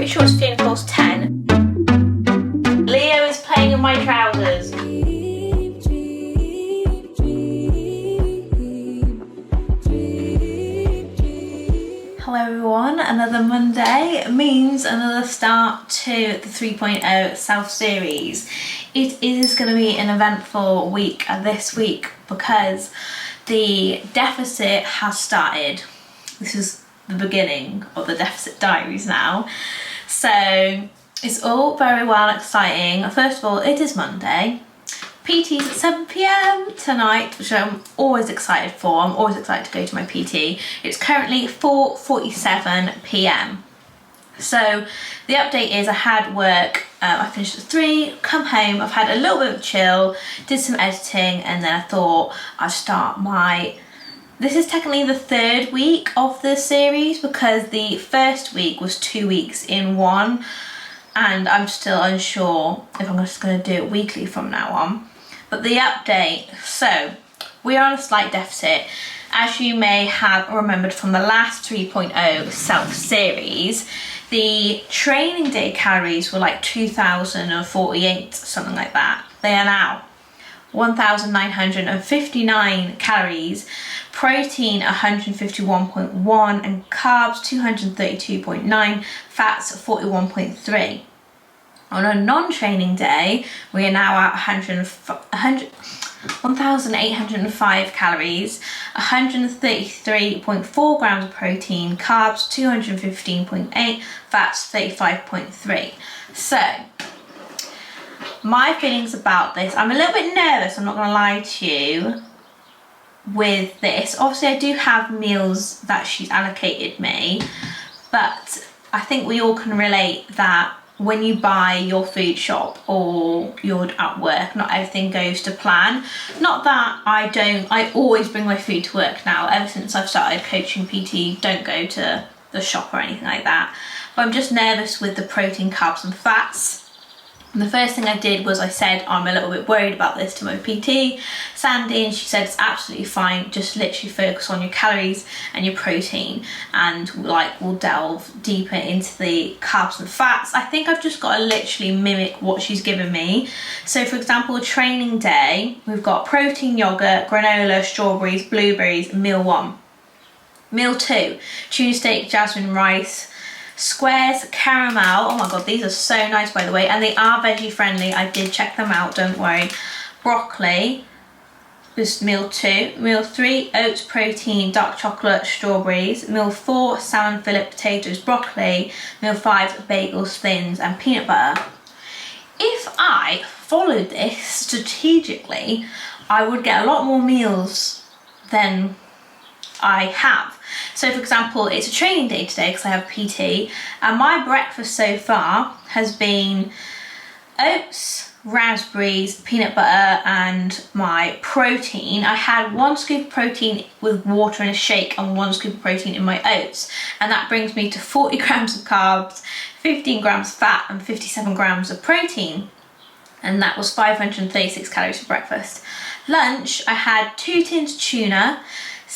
pretty sure it's fionajanecoles 10. Leo is playing in my trousers. Hello everyone, another Monday means another start to the 3.0 self-series. It is going to be an eventful week this week because the deficit has started. This is the beginning of the deficit diaries now. So it's all very well exciting. First of all, it is Monday. PT's at 7 PM tonight, which I'm always excited for. I'm always excited to go to my PT. It's currently 4:47 PM. So the update is I had work, I finished at 3, come home, I've had a little bit of chill, did some editing, and then I thought I'd start this is technically the 3rd week of the series because the first week was 2 weeks in one, and I'm still unsure if I'm just going to do it weekly from now on. But the update, so we are on a slight deficit. As you may have remembered from the last 3.0 self-series, the training day calories were like 2,048, something like that. They are now 1,959 calories, protein 151.1 and carbs 232.9, fats 41.3. On a non-training day, we are now at 1,805 calories, 133.4 grams of protein, carbs 215.8, fats 35.3. So, my feelings about this, I'm a little bit nervous, I'm not going to lie to you, with this. Obviously, I do have meals that she's allocated me, but I think we all can relate that when you buy your food shop or you're at work, not everything goes to plan. Not that I always bring my food to work now. Ever since I've started coaching PT, don't go to the shop or anything like that. But I'm just nervous with the protein, carbs and fats. And the first thing I did was I said I'm a little bit worried about this to my PT, Sandy, and she said it's absolutely fine, just literally focus on your calories and your protein, and we'll delve deeper into the carbs and fats. I think I've just got to literally mimic what she's given me. So for example, training day, we've got protein, yogurt, granola, strawberries, blueberries, meal 1. Meal 2, tuna steak, jasmine rice, squares, caramel, oh my god, these are so nice by the way, and they are veggie friendly, I did check them out, don't worry. Broccoli, this meal 2. Meal 3, oats, protein, dark chocolate, strawberries. Meal 4, salmon fillet, potatoes, broccoli. Meal 5, bagels, thins and peanut butter. If I followed this strategically, I would get a lot more meals than I have. So for example, it's a training day today because I have PT, and my breakfast so far has been oats, raspberries, peanut butter and my protein. I had 1 scoop of protein with water in a shake and 1 scoop of protein in my oats, and that brings me to 40 grams of carbs, 15 grams of fat and 57 grams of protein, and that was 536 calories for breakfast. Lunch, I had 2 tins of tuna,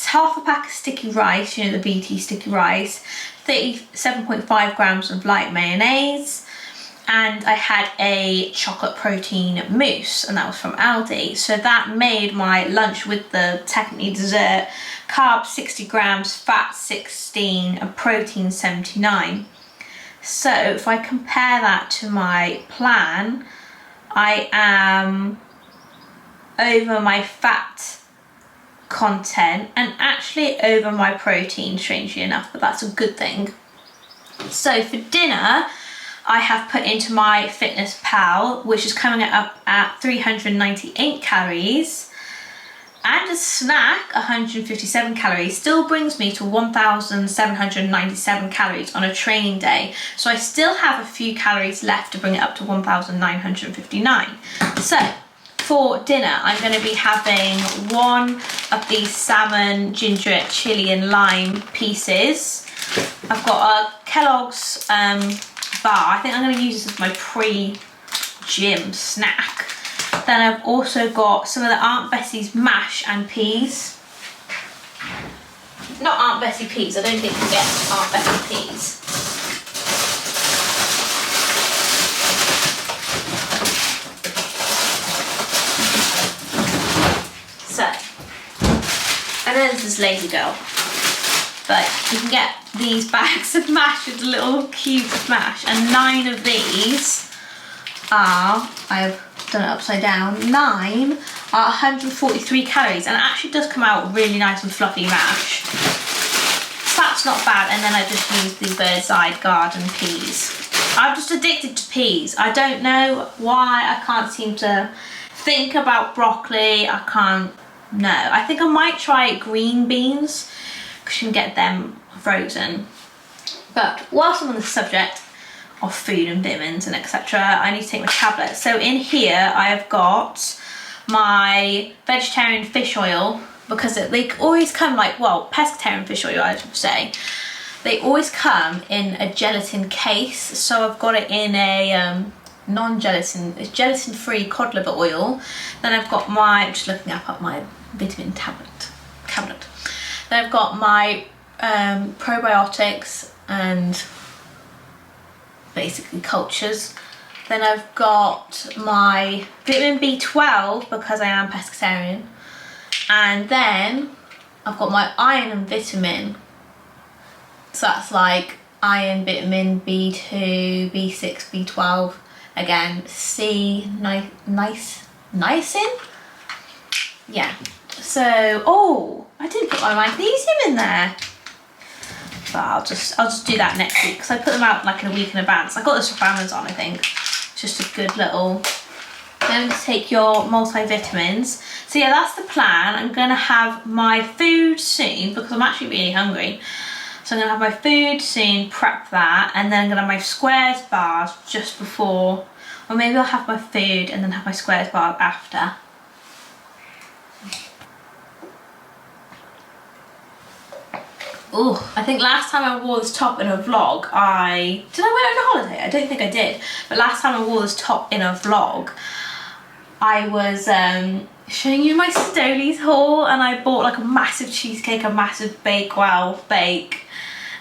half a pack of sticky rice, you know, the BT sticky rice, 37.5 grams of light mayonnaise, and I had a chocolate protein mousse, and that was from Aldi. So that made my lunch with the technically dessert, carbs 60 grams, fat 16, and protein 79. So if I compare that to my plan, I am over my fat content and actually over my protein, strangely enough, but that's a good thing. So for dinner, I have put into my Fitness Pal, which is coming up at 398 calories, and a snack, 157 calories, still brings me to 1,797 calories on a training day. So I still have a few calories left to bring it up to 1,959. So for dinner, I'm going to be having 1 of these salmon, ginger, chili and lime pieces. I've got a Kellogg's bar. I think I'm going to use this as my pre-gym snack. Then I've also got some of the Aunt Bessie's mash and peas. Not Aunt Bessie peas, I don't think you get Aunt Bessie peas. Hers is Lazy Girl. But you can get these bags of mash with a little cube of mash, and 9 of these are, I've done it upside down, 9 are 143 calories, and it actually does come out really nice and fluffy mash. So that's not bad. And then I just use the Bird's Eye Garden peas. I'm just addicted to peas. I don't know why. I can't seem to think about broccoli. I can't, no. I think I might try green beans, because you can get them frozen. But whilst I'm on the subject of food and vitamins and etc., I need to take my tablet. So in here I've got my vegetarian fish oil, because they always come like, well, pescatarian fish oil I should say. They always come in a gelatin case, so I've got it in a non-gelatin, it's gelatin-free cod liver oil. Then I've got my, I'm just looking up my vitamin cabinet. Then I've got my probiotics and basically cultures. Then I've got my vitamin B12 because I am pescatarian. And then I've got my iron and vitamin. So that's like iron, vitamin B2, B6, B12. Again, C, niacin? Yeah. So, oh, I didn't put my magnesium in there. But I'll just do that next week, because I put them out like in a week in advance. I got this from Amazon, I think. It's just a good little. Then to take your multivitamins. So yeah, that's the plan. I'm gonna have my food soon, because I'm actually really hungry. So I'm gonna have my food soon, prep that, and then I'm gonna have my squares bars just before, or maybe I'll have my food and then have my squares bar after. Oh, I think last time I wore this top in a vlog, did I wear it on holiday? I don't think I did. But last time I wore this top in a vlog, I was showing you my Stolies haul, and I bought like a massive cheesecake, a massive Bakewell bake,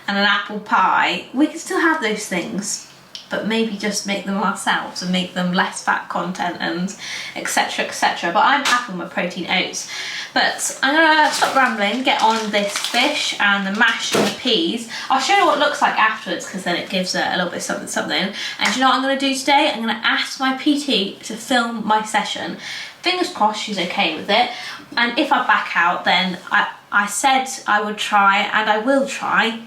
and an apple pie. We can still have those things, but maybe just make them ourselves and make them less fat content and etc, etc. But I'm happy with my protein oats. But I'm gonna stop rambling, get on this fish and the mash and the peas. I'll show you what it looks like afterwards, because then it gives a little bit of something something. And do you know what I'm gonna do today? I'm gonna ask my PT to film my session. Fingers crossed she's okay with it. And if I back out, then I said I would try, and I will try.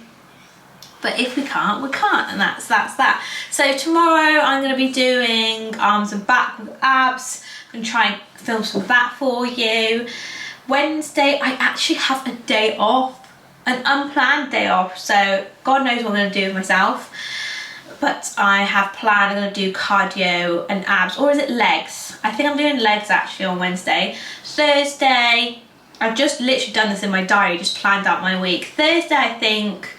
But if we can't, we can't, and that's that. So tomorrow I'm going to be doing arms and back with abs. I'm going to try and film some of that for you. Wednesday I actually have a day off, an unplanned day off, so God knows what I'm going to do with myself. But I have planned, I'm going to do cardio and abs, or is it legs? I think I'm doing legs actually on Wednesday. Thursday, I've just literally done this in my diary, just planned out my week. Thursday I think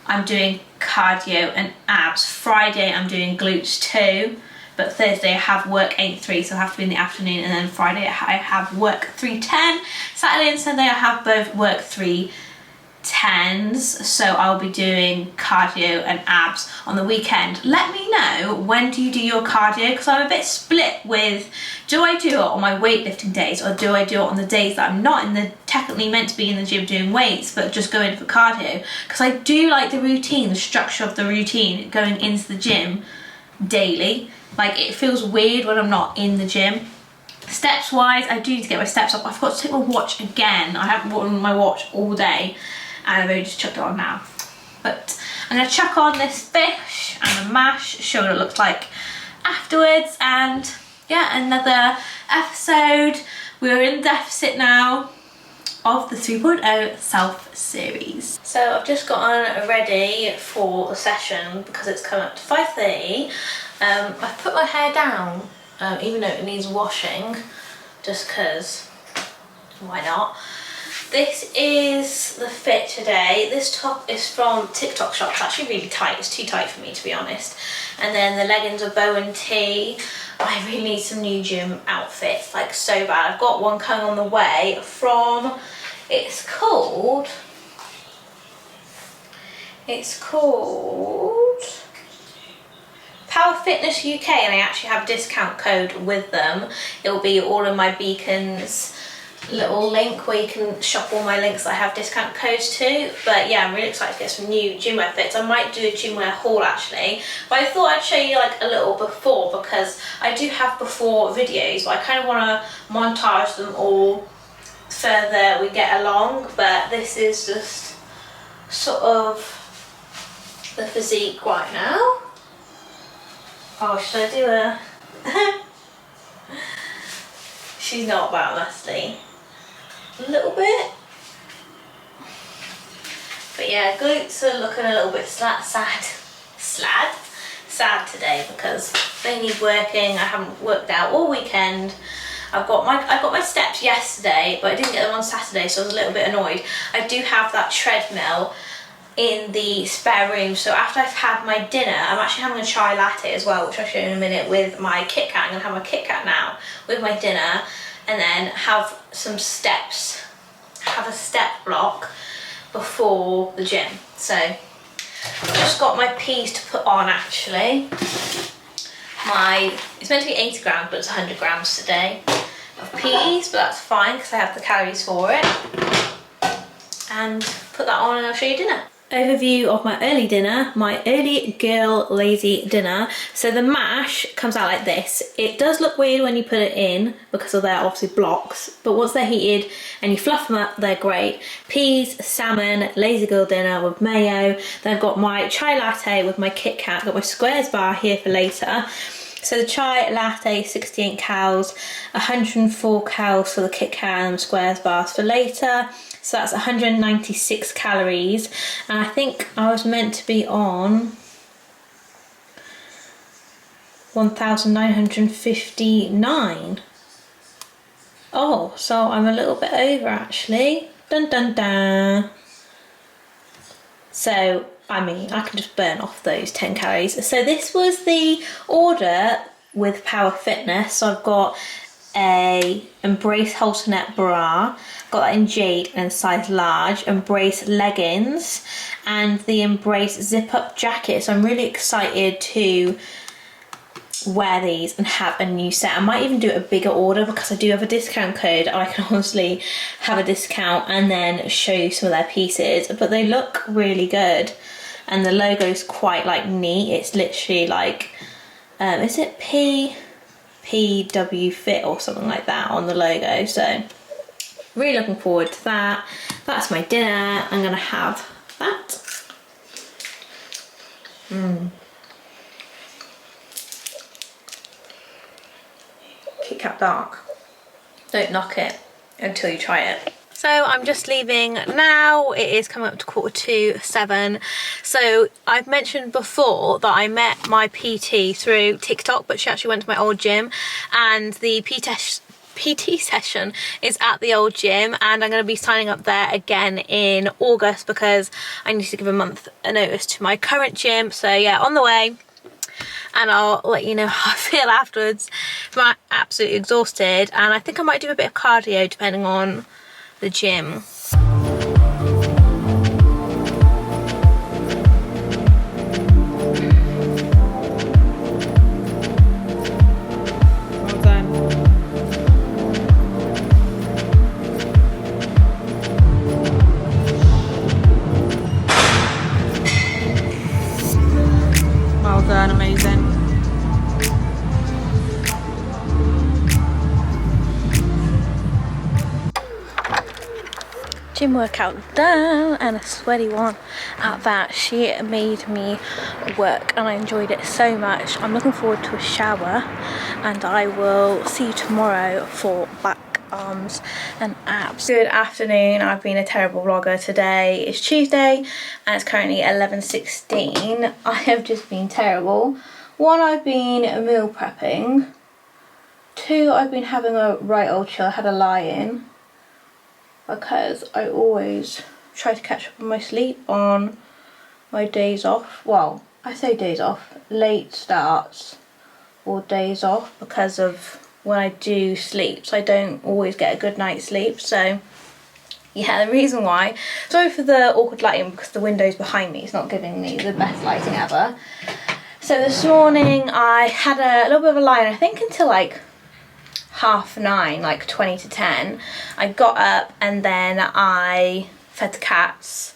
I'm doing cardio and abs. Friday I'm doing glutes too, but Thursday I have work 8 to 3, so I have to be in the afternoon, and then Friday I have work 3:10. Saturday and Sunday I have both work 3:10s, so I'll be doing cardio and abs on the weekend. Let me know, when do you do your cardio? Because I'm a bit split with, do I do it on my weightlifting days, or do I do it on the days that I'm not technically meant to be in the gym doing weights, but just go in for cardio? Because I do like the routine, the structure of the routine, going into the gym daily. Like, it feels weird when I'm not in the gym. Steps wise, I do need to get my steps up. I forgot to take my watch again. I haven't worn my watch all day, and I've only just chucked it on now. But I'm going to chuck on this fish and the mash, show what it looks like afterwards, and yeah, another episode. We're in deficit now of the 3.0 self series. So I've just gotten ready for the session because it's come up to 5:30. I've put my hair down, even though it needs washing, just because, why not? This is the fit today. This top is from TikTok shop. It's actually really tight. It's too tight for me, to be honest. And then the leggings are bow and tee. I really need some new gym outfits, like so bad. I've got one coming on the way from, it's called Power Fitness UK, and I actually have a discount code with them. It'll be all of my Beacons little link where you can shop all my links that I have discount codes to. But yeah, I'm really excited to get some new gym wear fits. I might do a gym wear haul actually, but I thought I'd show you like a little before, because I do have before videos, but I kind of want to montage them all further we get along. But this is just sort of the physique right now. Oh, should I do a she's not that musty. A little bit. But yeah, glutes are looking a little bit sad today because they need working. I haven't worked out all weekend. I got my steps yesterday, but I didn't get them on Saturday, so I was a little bit annoyed. I do have that treadmill in the spare room, so after I've had my dinner, I'm actually having a chai latte as well, which I'll show you in a minute, with my Kit Kat. I'm gonna have my Kit Kat now with my dinner, and then have some steps, have a step block before the gym. So I've just got my peas to put on actually. It's meant to be 80 grams, but it's 100 grams today of peas, but that's fine because I have the calories for it. And put that on and I'll show you dinner. Overview of my early dinner, my early girl lazy dinner. So the mash comes out like this. It does look weird when you put it in because of their obviously blocks, but once they're heated and you fluff them up, they're great. Peas, salmon, lazy girl dinner with mayo. Then I've got my chai latte with my Kit Kat. I've got my squares bar here for later. So the chai latte, 68 calories, 104 calories for the Kit Kat and squares bars for later. So that's 196 calories. And I think I was meant to be on 1,959. Oh, so I'm a little bit over actually. Dun dun dun. So, I mean, I can just burn off those 10 calories. So this was the order with Power Fitness. So I've got a Embrace halter net bra, got that in jade and size large, Embrace leggings, and the Embrace zip up jacket. So I'm really excited to wear these and have a new set. I might even do a bigger order because I do have a discount code. I can honestly have a discount and then show you some of their pieces, but they look really good. And the logo is quite like neat. It's literally like, is it PW Fit or something like that on the logo? So really looking forward to that. That's my dinner. I'm gonna have that. Kit Kat Dark. Don't knock it until you try it. So I'm just leaving now. It is coming up to 6:45. So I've mentioned before that I met my PT through TikTok, but she actually went to my old gym, and the PT session is at the old gym, and I'm going to be signing up there again in August because I need to give a month notice to my current gym. So yeah, on the way. And I'll let you know how I feel afterwards. I'm absolutely exhausted, and I think I might do a bit of cardio depending on the gym. Well done. Well done, amazing. Gym workout done, and a sweaty one at that. She made me work and I enjoyed it so much. I'm looking forward to a shower, and I will see you tomorrow for back, arms and abs. Good afternoon. I've been a terrible vlogger today. It's Tuesday and it's currently 11:16. I have just been terrible. One, I've been meal prepping. Two, I've been having a right old chill. I had a lie-in because I always try to catch up on my sleep on my days off. Well, I say days off, late starts or days off, because of when I do sleep. So I don't always get a good night's sleep. So yeah, the reason why. Sorry for the awkward lighting because the window's behind me. It's not giving me the best lighting ever. So this morning I had a little bit of a lie-in, I think until like 9:30, like 20 to 10. I got up and then I fed the cats.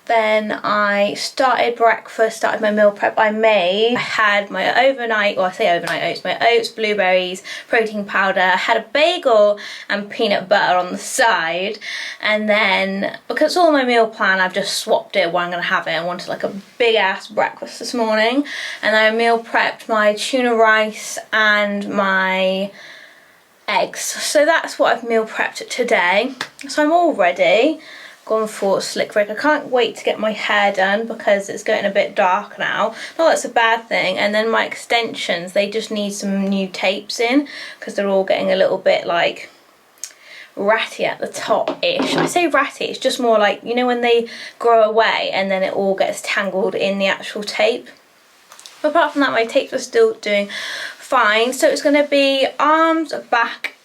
Then I started breakfast, started my meal prep. I had my overnight, well I say overnight oats, my oats, blueberries, protein powder, I had a bagel and peanut butter on the side. And then, because it's all my meal plan, I've just swapped it where I'm gonna have it. I wanted like a big ass breakfast this morning. And I meal prepped my tuna rice and my eggs. So that's what I've meal prepped today. So I'm all ready. Gone for a slick break. I can't wait to get my hair done because it's getting a bit dark now. Not that's a bad thing. And then my extensions, they just need some new tapes in because they're all getting a little bit like ratty at the top-ish. I say ratty, it's just more like, you know, when they grow away and then it all gets tangled in the actual tape. But apart from that, my tapes are still doing fine. So it's going to be arms, back,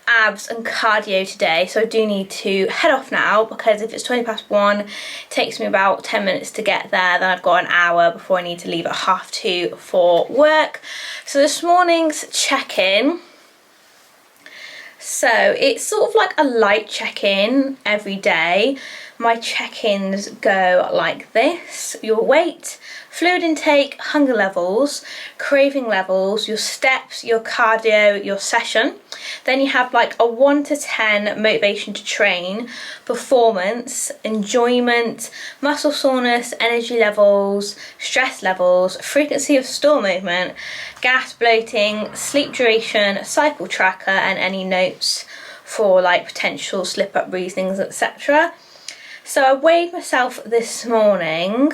abs and cardio today. So I do need to head off now because if it's 1:20, it takes me about 10 minutes to get there. Then I've got an hour before I need to leave at 2:30 for work. So this morning's check-in, so it's sort of like a light check-in every day. My check-ins go like this: your weight, fluid intake, hunger levels, craving levels, your steps, your cardio, your session. Then you have like a 1 to 10 motivation to train, performance, enjoyment, muscle soreness, energy levels, stress levels, frequency of store movement, gas, bloating, sleep duration, cycle tracker, and any notes for like potential slip-up reasonings, etc. So I weighed myself this morning.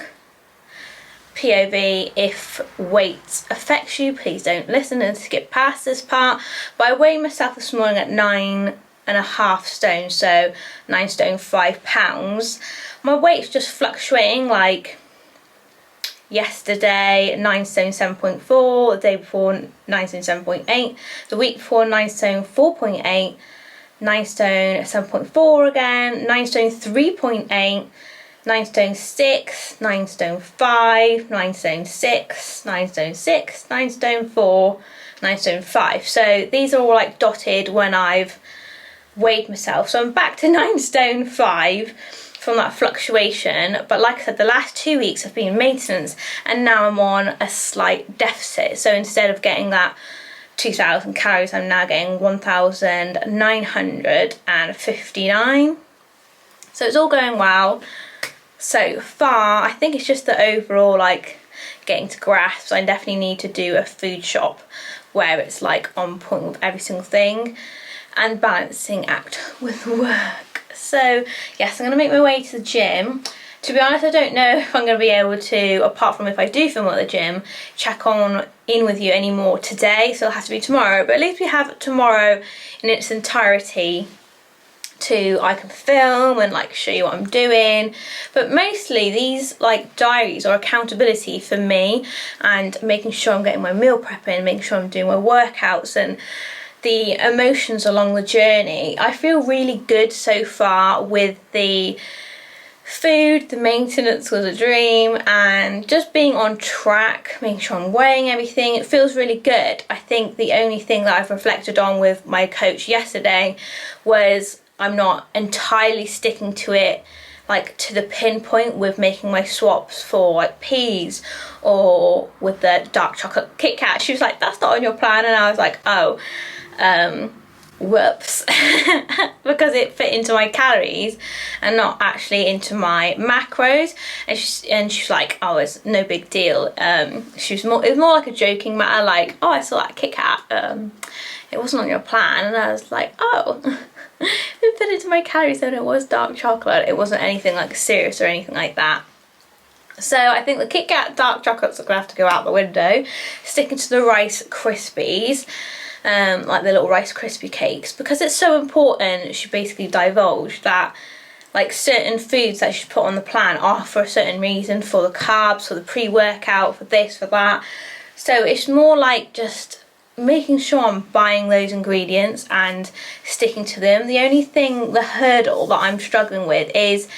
POV, if weight affects you, please don't listen and skip past this part. But I weighed myself this morning at 9.5 stone, so 9 stone 5 pounds. My weight's just fluctuating, like yesterday 9 stone 7.4, the day before 9 stone 7.8, the week before 9 stone 4.8, 9 stone 7.4 again, 9 stone 3.8, 9 stone 6, 9 stone 5, 9 stone 6, 9 stone 6, 9 stone 4, 9 stone 5. So these are all like dotted when I've weighed myself. So I'm back to 9 stone 5 from that fluctuation. But like I said, the last 2 weeks have been maintenance and now I'm on a slight deficit. So instead of getting that 2,000 calories, I'm now getting 1,959. So it's all going well so far. I think it's just the overall like getting to grasp. I definitely need to do a food shop where it's like on point with every single thing and balancing act with work. So yes, I'm going to make my way to the gym. To be honest, I don't know if I'm going to be able to, apart from if I do film at the gym, check in with you anymore today, so it'll have to be tomorrow. But at least we have tomorrow in its entirety I can film and like show you what I'm doing. But mostly these like diaries are accountability for me and making sure I'm getting my meal prepping, making sure I'm doing my workouts and the emotions along the journey. I feel really good so far with the food, the maintenance was a dream, and just being on track, making sure I'm weighing everything. It feels really good. I think the only thing that I've reflected on with my coach yesterday was I'm not entirely sticking to it like to the pinpoint with making my swaps for like peas or with the dark chocolate Kit Kat. She was like, that's not on your plan, and I was like, oh, whoops. Because it fit into my calories and not actually into my macros. And she's like, oh, it's no big deal. It was more like a joking matter, like, oh, I saw that Kit Kat, it wasn't on your plan. And I was like, oh, it fit into my calories and it was dark chocolate. It wasn't anything like serious or anything like that. So I think the Kit Kat dark chocolates are gonna have to go out the window. Sticking to the Rice Krispies, like the little Rice Krispie cakes, because it's so important. She basically divulged that like certain foods that she put on the plan are for a certain reason, for the carbs, for the pre-workout, for this, for that. So it's more like just making sure I'm buying those ingredients and sticking to them. The only thing, the hurdle that I'm struggling with is,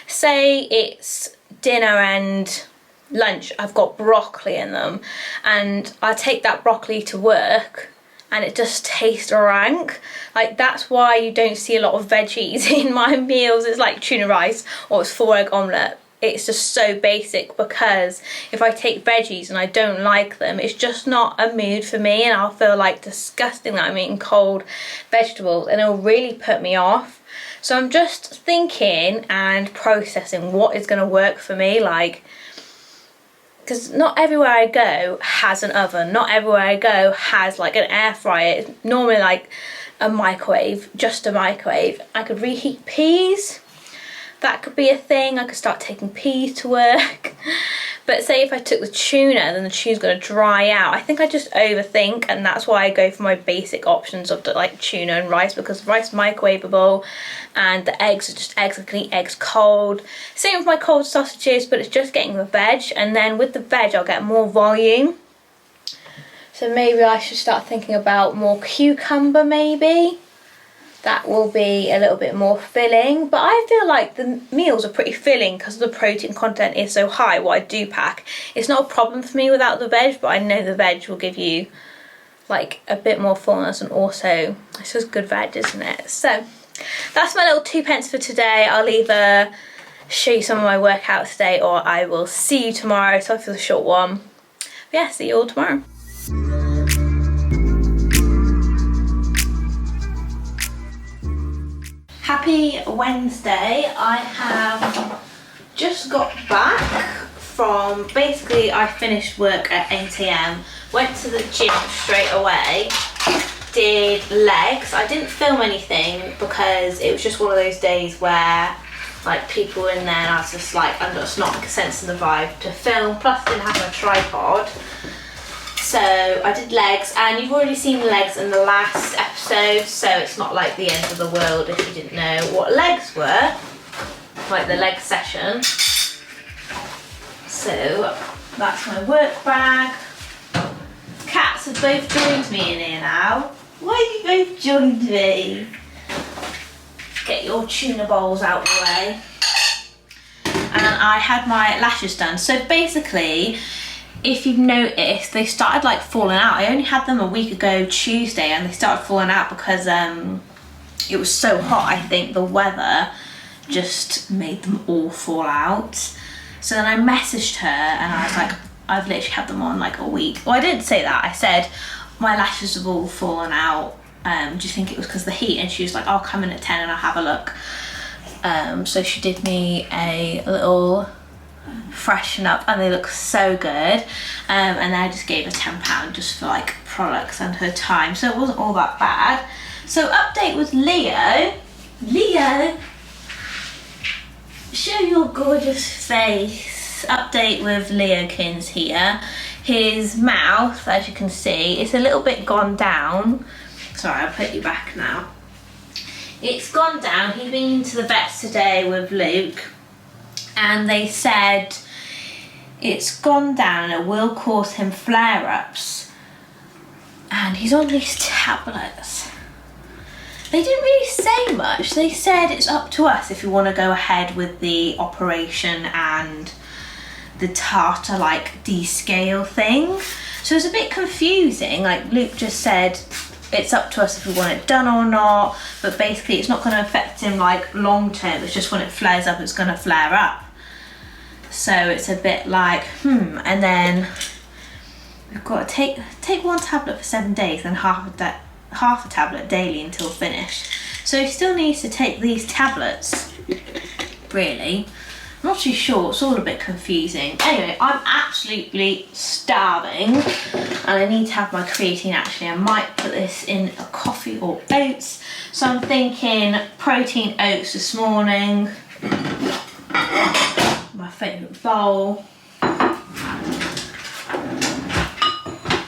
say it's dinner and lunch, I've got broccoli in them, and I take that broccoli to work and it just tastes rank. Like, that's why you don't see a lot of veggies in my meals. It's like tuna rice or it's 4-egg omelette. It's just so basic, because if I take veggies and I don't like them, it's just not a mood for me, and I'll feel like disgusting that I'm eating cold vegetables, and it'll really put me off. So I'm just thinking and processing what is going to work for me, like, because not everywhere I go has an oven, not everywhere I go has like an air fryer. It's normally like a microwave, just a microwave. I could reheat peas. That could be a thing. I could start taking peas to work. But say if I took the tuna, then the tuna's going to dry out. I think I just overthink, and that's why I go for my basic options of the, like, tuna and rice, because rice is microwavable, and the eggs are just eggs. I can eat eggs cold. Same with my cold sausages, but it's just getting the veg, and then with the veg I'll get more volume. So maybe I should start thinking about more cucumber, maybe. That will be a little bit more filling, but I feel like the meals are pretty filling because the protein content is so high, what I do pack. It's not a problem for me without the veg, but I know the veg will give you like a bit more fullness, and also it's just good veg, isn't it? So that's my little 2 pence for today. I'll either show you some of my workouts today, or I will see you tomorrow. Sorry for the short one. But yeah, see you all tomorrow. Happy Wednesday. I have just got back from, basically I finished work at 8 AM, went to the gym straight away, did legs. I didn't film anything because it was just one of those days where like people were in there and I was just like, I'm just not sensing the vibe to film, plus I didn't have my tripod. So I did legs, and you've already seen legs in the last episode, so it's not like the end of the world if you didn't know what legs were, like the leg session. So that's my work bag. Cats have both joined me in here now. Why have you both joined me? Get your tuna bowls out of the way. And I had my lashes done. So basically, if you've noticed, they started like falling out. I only had them a week ago Tuesday, and they started falling out because it was so hot. I think the weather just made them all fall out. So then I messaged her and I was like, I've literally had them on like a week. Well, I didn't say that. I said my lashes have all fallen out. Do you think it was because of the heat? And she was like, I'll come in at 10 and I'll have a look. So she did me a little freshen up, and they look so good, and then I just gave her £10 just for like products and her time, so it wasn't all that bad. So update with Leo, show your gorgeous face. Update with Leokins here. His mouth, as you can see, it's a little bit gone down. Sorry, I'll put you back now. It's gone down. He's been to the vets today with Luke, and they said it's gone down and it will cause him flare-ups, and he's on these tablets. They didn't really say much. They said it's up to us if we want to go ahead with the operation and the tartar like descale thing. So it's a bit confusing. Like Luke just said it's up to us if we want it done or not, but basically it's not going to affect him like long term. It's just when it flares up, it's going to flare up. So it's a bit like, and then we've got to take one tablet for 7 days and half a tablet daily until finished. So he still needs to take these tablets, really. I'm not too sure, it's all a bit confusing. Anyway, I'm absolutely starving and I need to have my creatine. Actually, I might put this in a coffee or oats. So I'm thinking protein oats this morning. My favourite bowl.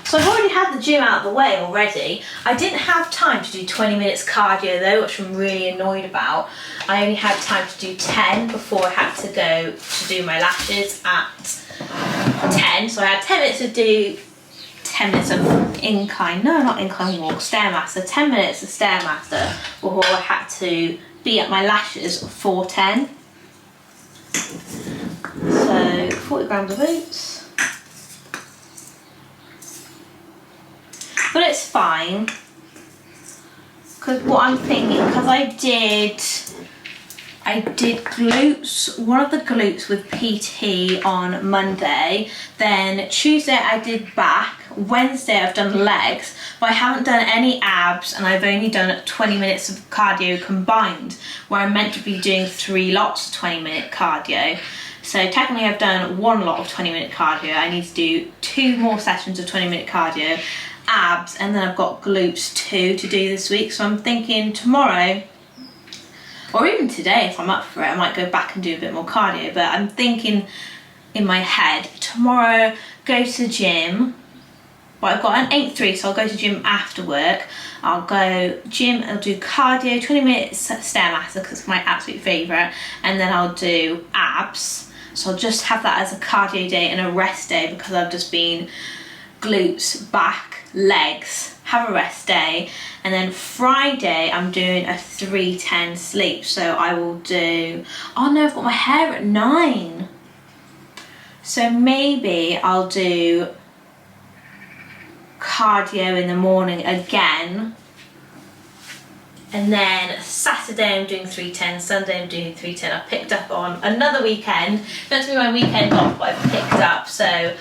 So I've already had the gym out of the way already. I didn't have time to do 20 minutes cardio though, which I'm really annoyed about. I only had time to do 10 before I had to go to do my lashes at 10. So I had 10 minutes to do 10 minutes of incline, no, not incline walk, Stairmaster, 10 minutes of Stairmaster before I had to be at my lashes for 10. So 40 grams of oats. But it's fine. Because what I'm thinking, because I did glutes, one of the glutes with PT on Monday, then Tuesday I did back, Wednesday I've done legs, but I haven't done any abs, and I've only done 20 minutes of cardio combined, where I'm meant to be doing 3 lots of 20-minute cardio. So technically I've done 1 lot of 20-minute cardio. I need to do 2 more sessions of 20-minute cardio, abs, and then I've got glutes 2 to do this week. So I'm thinking tomorrow, or even today if I'm up for it, I might go back and do a bit more cardio. But I'm thinking in my head, tomorrow go to the gym. But I've got an 8-3, so I'll go to gym after work. I'll go gym, I'll do cardio, 20 minutes Stairmaster because it's my absolute favourite, and then I'll do abs. So I'll just have that as a cardio day and a rest day, because I've just been glutes, back, legs, have a rest day. And then Friday I'm doing a 3-10 sleep, so I will do, oh no, I've got my hair at 9. So maybe I'll do cardio in the morning again, and then Saturday I'm doing 3-10, Sunday I'm doing 3-10. I picked up on another weekend, it's meant to be my weekend off, but I've picked up, so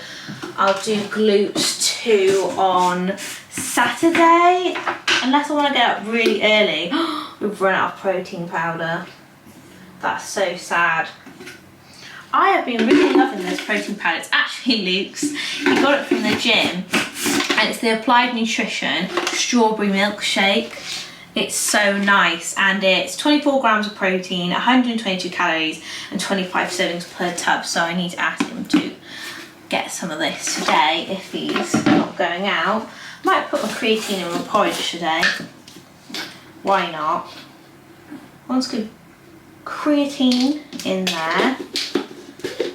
I'll do glutes 2 on Saturday, unless I want to get up really early. We've run out of protein powder. That's so sad. I have been really loving this protein powder. It's actually Luke's. He got it from the gym, and it's the Applied Nutrition strawberry milkshake. It's so nice, and it's 24 grams of protein, 122 calories, and 25 servings per tub. So I need to ask him to get some of this today if he's not going out. Might put my creatine in my porridge today. Why not? One scoop creatine in there,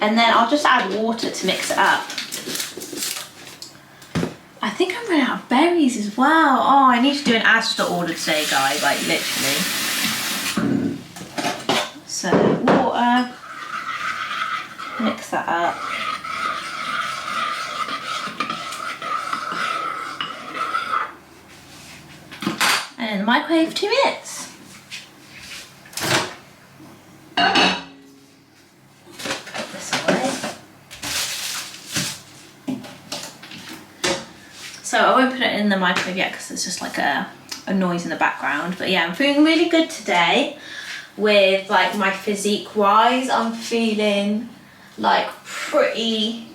and then I'll just add water to mix it up. I think I'm running out of berries as well. Oh, I need to do an INSTA order today, guys, like literally. So water, mix that up. And in the microwave for 2 minutes. Put this away. So I won't put it in the microwave yet because it's just like a noise in the background. But yeah, I'm feeling really good today with like my physique wise. I'm feeling like pretty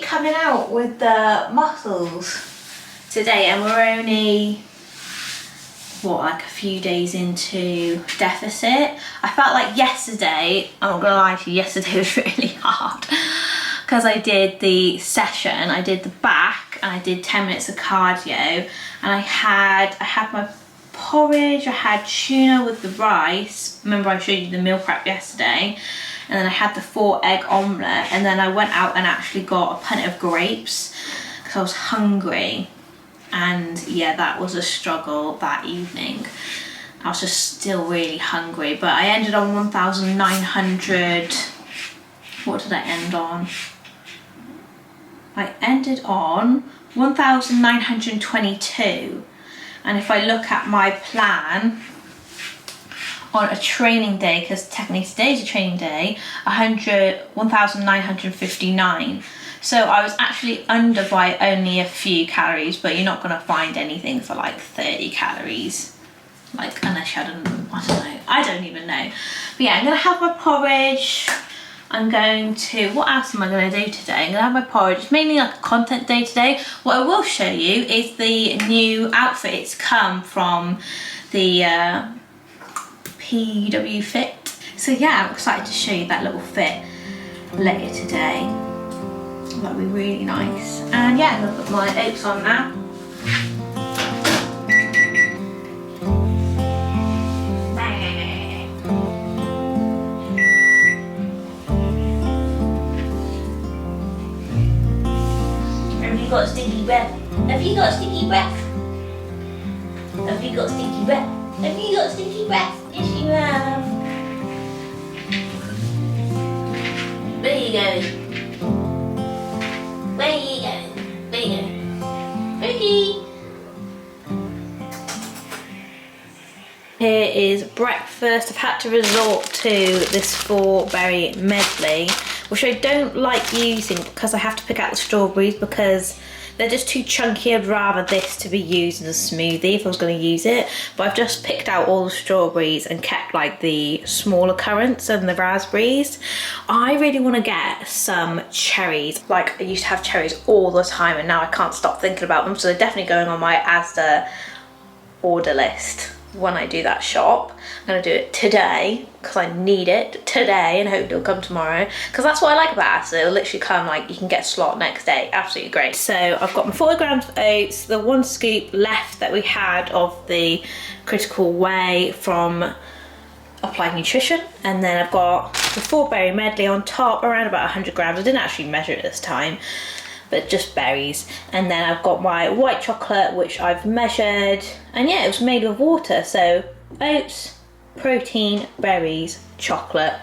coming out with the muscles today, and we're only like a few days into deficit. I felt like yesterday, I'm not gonna lie to you, yesterday was really hard because I did the session, I did the back, and I did 10 minutes of cardio, and I had my porridge, I had tuna with the rice. Remember I showed you the meal prep yesterday, and then I had the 4-egg omelette, and then I went out and actually got a pint of grapes because I was hungry. And yeah, that was a struggle that evening. I was just still really hungry, but I ended on 1,900. What did I end on? I ended on 1,922. And if I look at my plan on a training day, because technically today's a training day, 1,959. So I was actually under by only a few calories, but you're not going to find anything for like 30 calories. Like, unless you had, I don't even know. But yeah, I'm going to have my porridge. I'm going to, what else am I going to do today? I'm going to have my porridge. It's mainly like a content day today. What I will show you is the new outfit. It's come from the PW Fit. So yeah, I'm excited to show you that little fit later today. That'll be really nice. And yeah, I'm going to put my oats on now. Have you got stinky breath? Have you got stinky breath? Have you got stinky breath? Have you got stinky breath? Yes, you have. Where are you going? Where are you going? Where are you going? Where ready. Here is breakfast. I've had to resort to this 4-berry medley, which I don't like using because I have to pick out the strawberries because they're just too chunky. I'd rather this to be used as a smoothie if I was going to use it. But I've just picked out all the strawberries and kept like the smaller currants and the raspberries. I really want to get some cherries. Like, I used to have cherries all the time and now I can't stop thinking about them. So they're definitely going on my INSTA order list when I do that shop. I'm gonna do it today because I need it today and hope it'll come tomorrow, because that's what I like about INSTA. It'll literally come, like, you can get a slot next day. Absolutely great. So I've got my 40 grams of oats, the 1 scoop left that we had of the critical whey from Applied Nutrition, and then I've got the 4-berry medley on top, around about 100 grams. I didn't actually measure it this time, but just berries. And then I've got my white chocolate, which I've measured, and yeah, it was made with water. So oats, protein, berries, chocolate,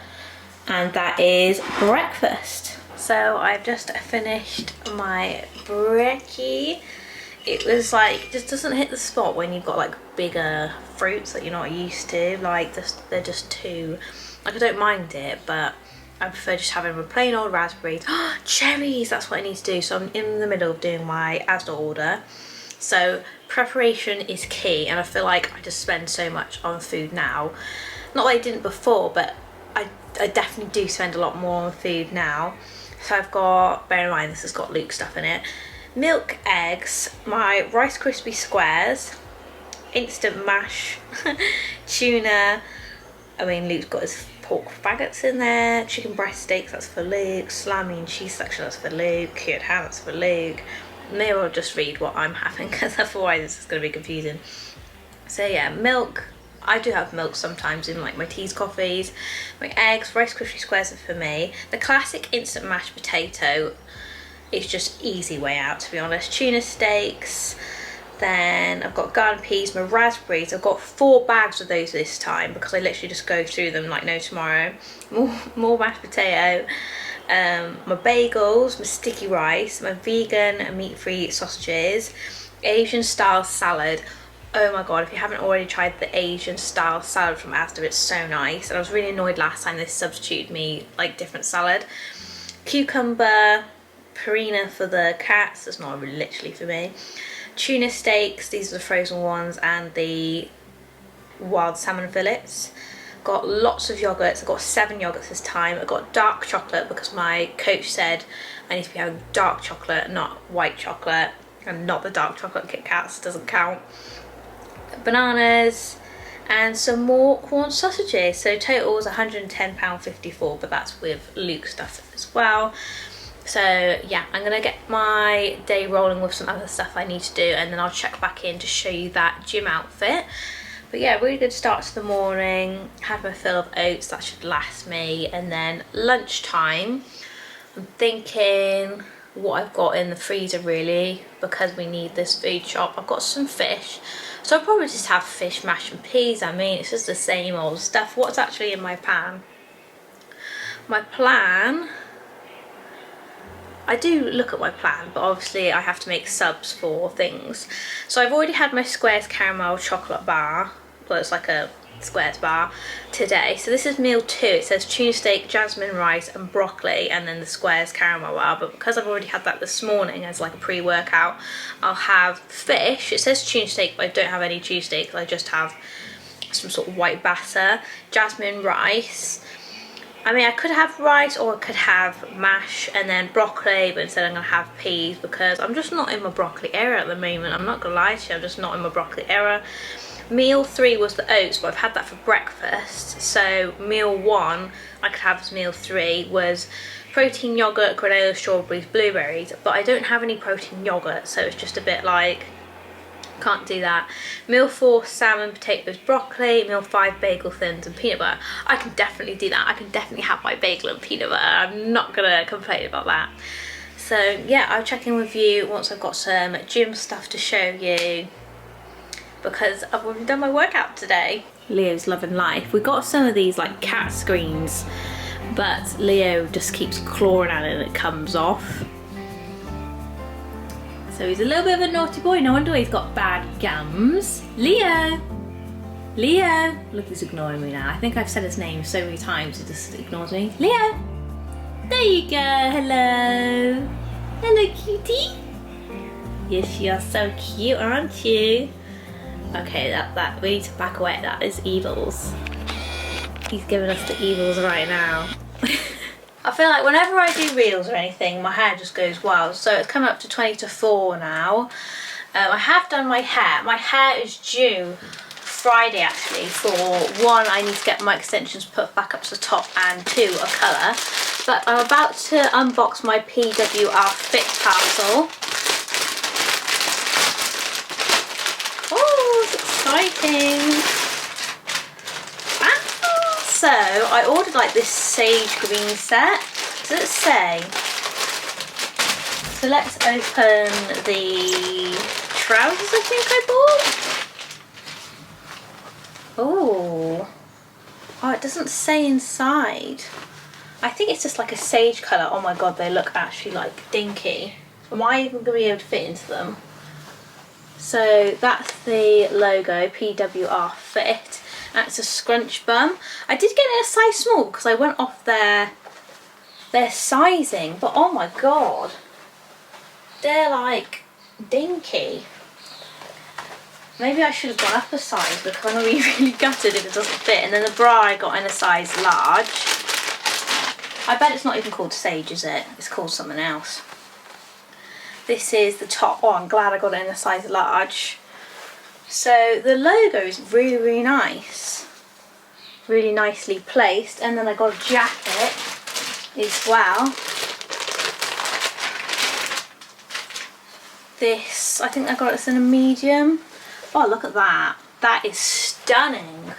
and that is breakfast. So I've just finished my brekkie. It was like, just doesn't hit the spot when you've got like bigger fruits that you're not used to. Like, they're just too, like, I don't mind it, but I prefer just having a plain old raspberries. Cherries, that's what I need to do. So I'm in the middle of doing my INSTA order. So preparation is key, and I feel like I just spend so much on food now. Not that I didn't before, but I definitely do spend a lot more on food now. So I've got, bear in mind this has got Luke stuff in it, milk, eggs, my Rice Krispie squares, instant mash, tuna, I mean Luke's got his pork faggots in there, chicken breast steaks, that's for Luke, salami and cheese section, that's for Luke, cured ham, that's for Luke. Maybe I'll just read what I'm having because otherwise this is going to be confusing. So yeah, milk, I do have milk sometimes in like my teas, coffees. My eggs, Rice Krispie squares are for me. The classic instant mashed potato is just easy way out, to be honest. Tuna steaks. Then I've got garden peas, my raspberries. I've got 4 bags of those this time because I literally just go through them like no tomorrow. More mashed potato. My bagels, my sticky rice, my vegan and meat-free sausages, Asian style salad. Oh my god, if you haven't already tried the Asian style salad from INSTA, it's so nice. And I was really annoyed last time they substituted me like different salad. Cucumber, Purina for the cats, that's not really literally for me. Tuna steaks, these are the frozen ones, and the wild salmon fillets. Got lots of yogurts. I've got 7 yogurts this time. I've got dark chocolate because my coach said I need to be having dark chocolate, not white chocolate, and not the dark chocolate Kit Kats, doesn't count. Bananas and some more corn sausages. So total was £110.54, but that's with Luke stuff as well. So yeah, I'm gonna get my day rolling with some other stuff I need to do, and then I'll check back in to show you that gym outfit. But yeah, really good start to the morning. Had my fill of oats, that should last me. And then lunchtime, I'm thinking what I've got in the freezer really, because we need this food shop. I've got some fish, so I'll probably just have fish, mash and peas. I mean, it's just the same old stuff. What's actually in my pan? My plan, I do look at my plan, but obviously I have to make subs for things. So I've already had my Squares caramel chocolate bar, well it's like a Squares bar, today. So this is meal 2. It says tuna steak, jasmine rice and broccoli, and then the Squares caramel bar. But because I've already had that this morning as like a pre-workout, I'll have fish. It says tuna steak, but I don't have any tuna steak. I just have some sort of white batter, jasmine rice. I mean, I could have rice or I could have mash and then broccoli, but instead I'm going to have peas because I'm just not in my broccoli era at the moment. I'm not going to lie to you, I'm just not in my broccoli era. Meal 3 was the oats, but I've had that for breakfast. So meal 1 I could have as meal 3 was protein yogurt, granola, strawberries, blueberries, but I don't have any protein yogurt, so it's just a bit like, can't do that. Meal 4, salmon, potatoes, broccoli. Meal 5, bagel thins and peanut butter. I can definitely do that. I can definitely have my bagel and peanut butter. I'm not gonna complain about that. So yeah, I'll check in with you once I've got some gym stuff to show you, because I've already done my workout today. Leo's loving life. We got some of these like cat screens, but Leo just keeps clawing at it and it comes off. So he's a little bit of a naughty boy. No wonder he's got bad gums. Leo! Leo! Look, he's ignoring me now. I think I've said his name so many times he just ignores me. Leo! There you go. Hello. Hello, cutie. Yes, you are so cute, aren't you? Okay, that we need to back away. That is evils. He's giving us the evils right now. I feel like whenever I do reels or anything, my hair just goes wild. So it's coming up to 20 to 4 now. I have done my hair. My hair is due Friday actually for 1, I need to get my extensions put back up to the top, and 2, a colour. But I'm about to unbox my PWR Fit parcel. Oh, it's exciting. So I ordered like this sage green set. Does it say? So let's open the trousers I think I bought. Oh, it doesn't say inside. I think it's just like a sage colour. Oh my god, they look actually like dinky. Am I even going to be able to fit into them? So that's the logo, PWR Fit. And it's a scrunch bum. I did get it in a size small because I went off their sizing, but oh my god, they're like dinky. Maybe I should have gone up a size because I'm going to be really gutted if it doesn't fit. And then the bra I got in a size large. I bet it's not even called Sage, is it? It's called something else. This is the top. Oh, I'm glad I got it in a size large. So the logo is really, really nice. Really nicely placed. And then I got a jacket as well. This, I think I got it in a medium. Oh, look at that. That is stunning.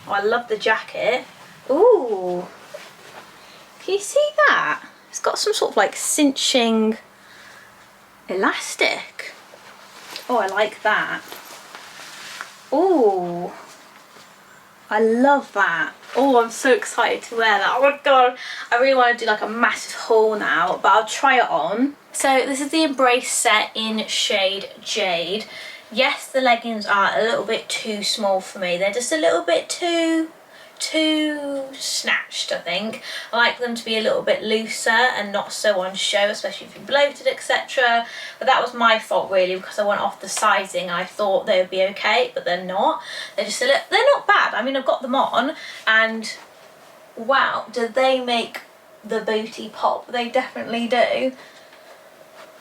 Oh, I love the jacket. Ooh. Can you see that? It's got some sort of like cinching elastic. Oh, I like that. Oh, I love that. Oh, I'm so excited to wear that. Oh my god, I really want to do like a massive haul now, but I'll try it on. So this is the Embrace set in shade Jade. Yes, the leggings are a little bit too small for me. They're just a little bit too snatched, I think. I like them to be a little bit looser and not so on show, especially if you're bloated, etc. But that was my fault really, because I went off the sizing and I thought they would be okay, but they're not. They're just they're not bad. I mean, I've got them on and wow, do they make the booty pop. They definitely do.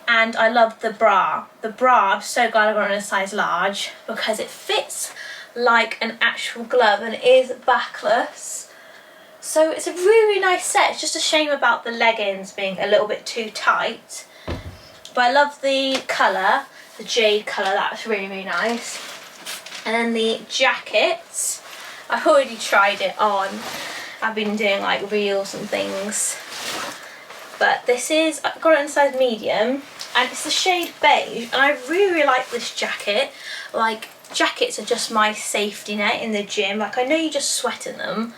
And I love the bra. The bra, I'm so glad I got it in a size large because it fits like an actual glove and it is backless. So it's a really nice set. It's just a shame about the leggings being a little bit too tight. But I love the colour, the jade colour, that's really, really nice. And then the jackets, I've already tried it on. I've been doing like reels and things. But this is, I got it in a size medium and it's the shade beige and I really, really like this jacket. Like, jackets are just my safety net in the gym. Like, I know you just sweat in them,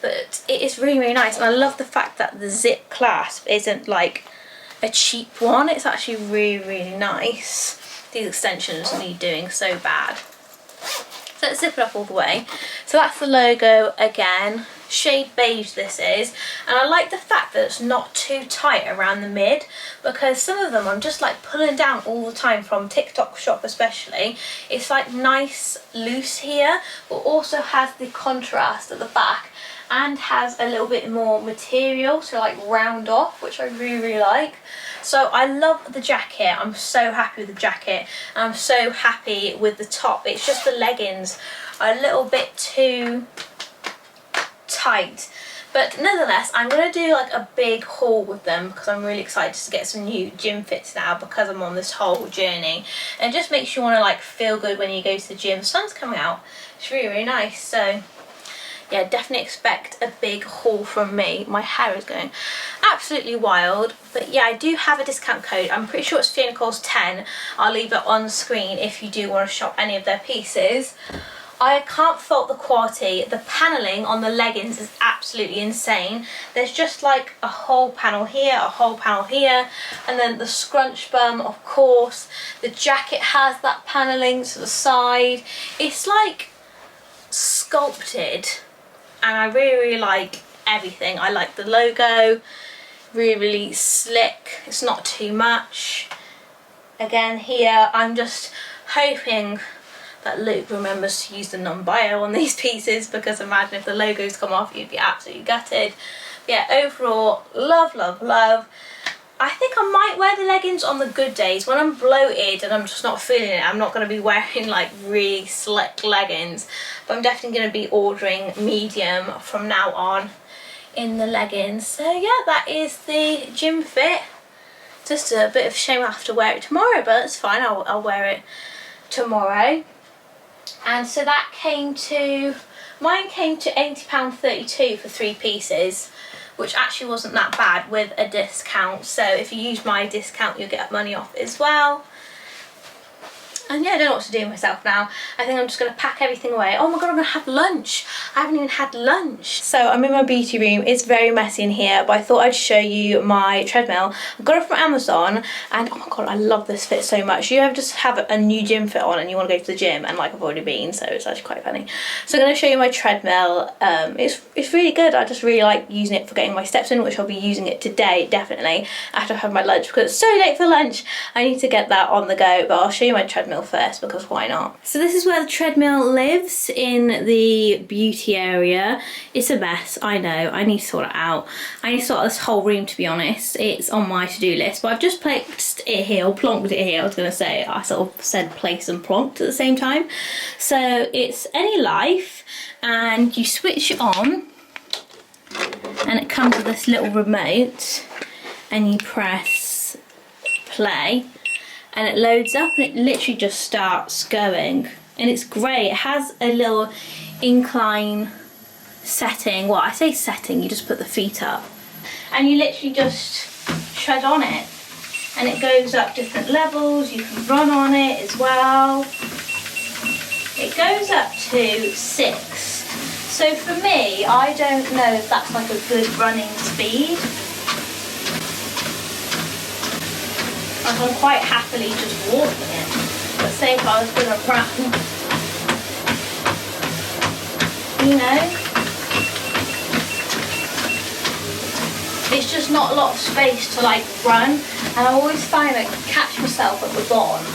but it is really, really nice. And I love the fact that the zip clasp isn't like a cheap one. It's actually really, really nice. These extensions need doing so bad. So let's zip it up all the way. So that's the logo again. Shade beige this is, and I like the fact that it's not too tight around the mid, because some of them I'm just like pulling down all the time from TikTok shop especially. It's like nice loose here, but also has the contrast at the back and has a little bit more material to like round off, which I really, really like. So I love the jacket. I'm so happy with the jacket and I'm so happy with the top. It's just the leggings are a little bit too tight, but nonetheless I'm going to do like a big haul with them because I'm really excited to get some new gym fits now because I'm on this whole journey, and it just makes you want to like feel good when you go to the gym. The sun's coming out, it's really, really nice. So yeah, definitely expect a big haul from me. My hair is going absolutely wild, but yeah, I do have a discount code. I'm pretty sure it's fionajanecoles10. I'll leave it on screen if you do want to shop any of their pieces. I can't fault the quality. The paneling on the leggings is absolutely insane. There's just like a whole panel here, a whole panel here, and then the scrunch bum, of course. The jacket has that paneling to the side. It's like sculpted, and I really like everything. I like the logo, really slick. It's not too much. Again here, I'm just hoping that Luke remembers to use the non-bio on these pieces, because imagine if the logos come off, you'd be absolutely gutted. But yeah, overall, love, love, love. I think I might wear the leggings on the good days. When I'm bloated and I'm just not feeling it, I'm not going to be wearing like really slick leggings, but I'm definitely going to be ordering medium from now on in the leggings. So yeah, that is the gym fit. Just a bit of a shame I have to wear it tomorrow, but it's fine, I'll wear it tomorrow. And so that mine came to £80.32 for 3 pieces, which actually wasn't that bad with a discount. So if you use my discount, you'll get money off as well. And yeah, I don't know what to do with myself now. I think I'm just going to pack everything away. Oh my god, I'm going to have lunch. I haven't even had lunch. So I'm in my beauty room. It's very messy in here, but I thought I'd show you my treadmill. I got it from Amazon, and oh my god, I love this fit so much. You ever just have a new gym fit on and you want to go to the gym, and like I've already been, so it's actually quite funny. So I'm going to show you my treadmill. It's really good. I just really like using it for getting my steps in, which I'll be using it today, definitely, after I have my lunch, because it's so late for lunch. I need to get that on the go, but I'll show you my treadmill first, because why not? So this is where the treadmill lives, in the beauty area. It's a mess, I know. I need to sort it out. I need to sort out this whole room, to be honest. It's on my to-do list, but I've just placed it here, or plonked it here. I was going to say, I sort of said place and plonked at the same time. So it's Any Life, and you switch it on, and it comes with this little remote, and you press play, and it loads up, and it literally just starts going, and it's great. It has a little incline setting. Well, I say setting, you just put the feet up, and you literally just tread on it, and it goes up different levels. You can run on it as well. It goes up to 6. So for me, I don't know if that's like a good running speed. I'm quite happily just walking it. But say if I was going to run, you know, it's just not a lot of space to like run, and I always find I catch myself at the bottom.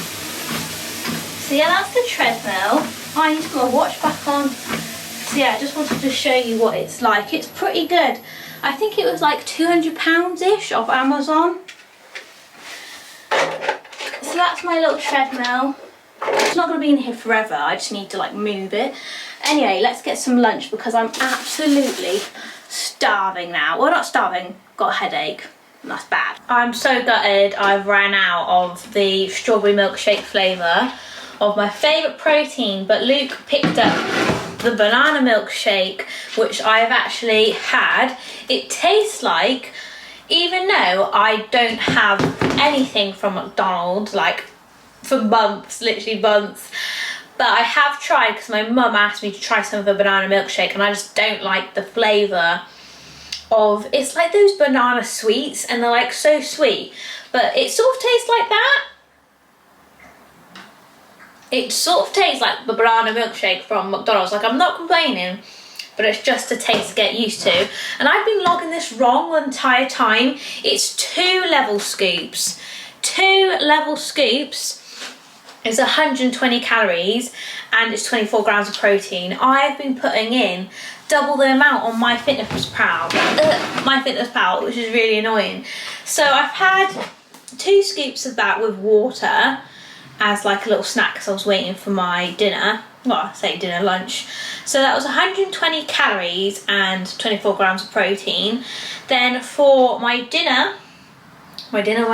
So yeah, that's the treadmill. I need to put my watch back on. So yeah, I just wanted to show you what it's like. It's pretty good. I think it was like £200-ish off Amazon. So that's my little treadmill. It's not going to be in here forever. I just need to like move it. Anyway, let's get some lunch, because I'm absolutely starving now. Well, not starving, got a headache. That's bad. I'm so gutted I've ran out of the strawberry milkshake flavour of my favourite protein, but Luke picked up the banana milkshake, which I've actually had. It tastes like, even though I don't have anything from McDonald's, like for months, literally months, but I have tried, because my mum asked me to try some of the banana milkshake, and I just don't like the flavour of, it's like those banana sweets, and they're like so sweet, but it sort of tastes like that. It sort of tastes like the banana milkshake from McDonald's. Like, I'm not complaining, but it's just a taste to get used to. And I've been logging this wrong the entire time. It's 2 level scoops. 2 level scoops is 120 calories, and it's 24 grams of protein. I've been putting in double the amount on MyFitnessPal, which is really annoying. So I've had 2 scoops of that with water as like a little snack, because I was waiting for my dinner. Well, I say dinner, lunch. So that was 120 calories and 24 grams of protein. Then for my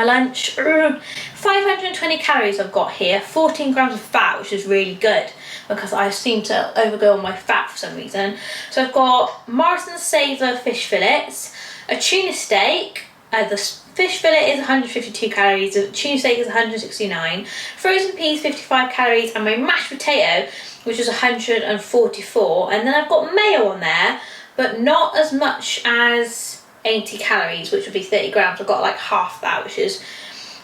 lunch, 520 calories I've got here, 14 grams of fat, which is really good, because I seem to overgo on my fat for some reason. So I've got Morrison's Savour fish fillets, a tuna steak. The fish fillet is 152 calories, the tuna steak is 169, frozen peas 55 calories, and my mashed potato, which is 144, and then I've got mayo on there, but not as much as 80 calories, which would be 30 grams. I've got like half that, which is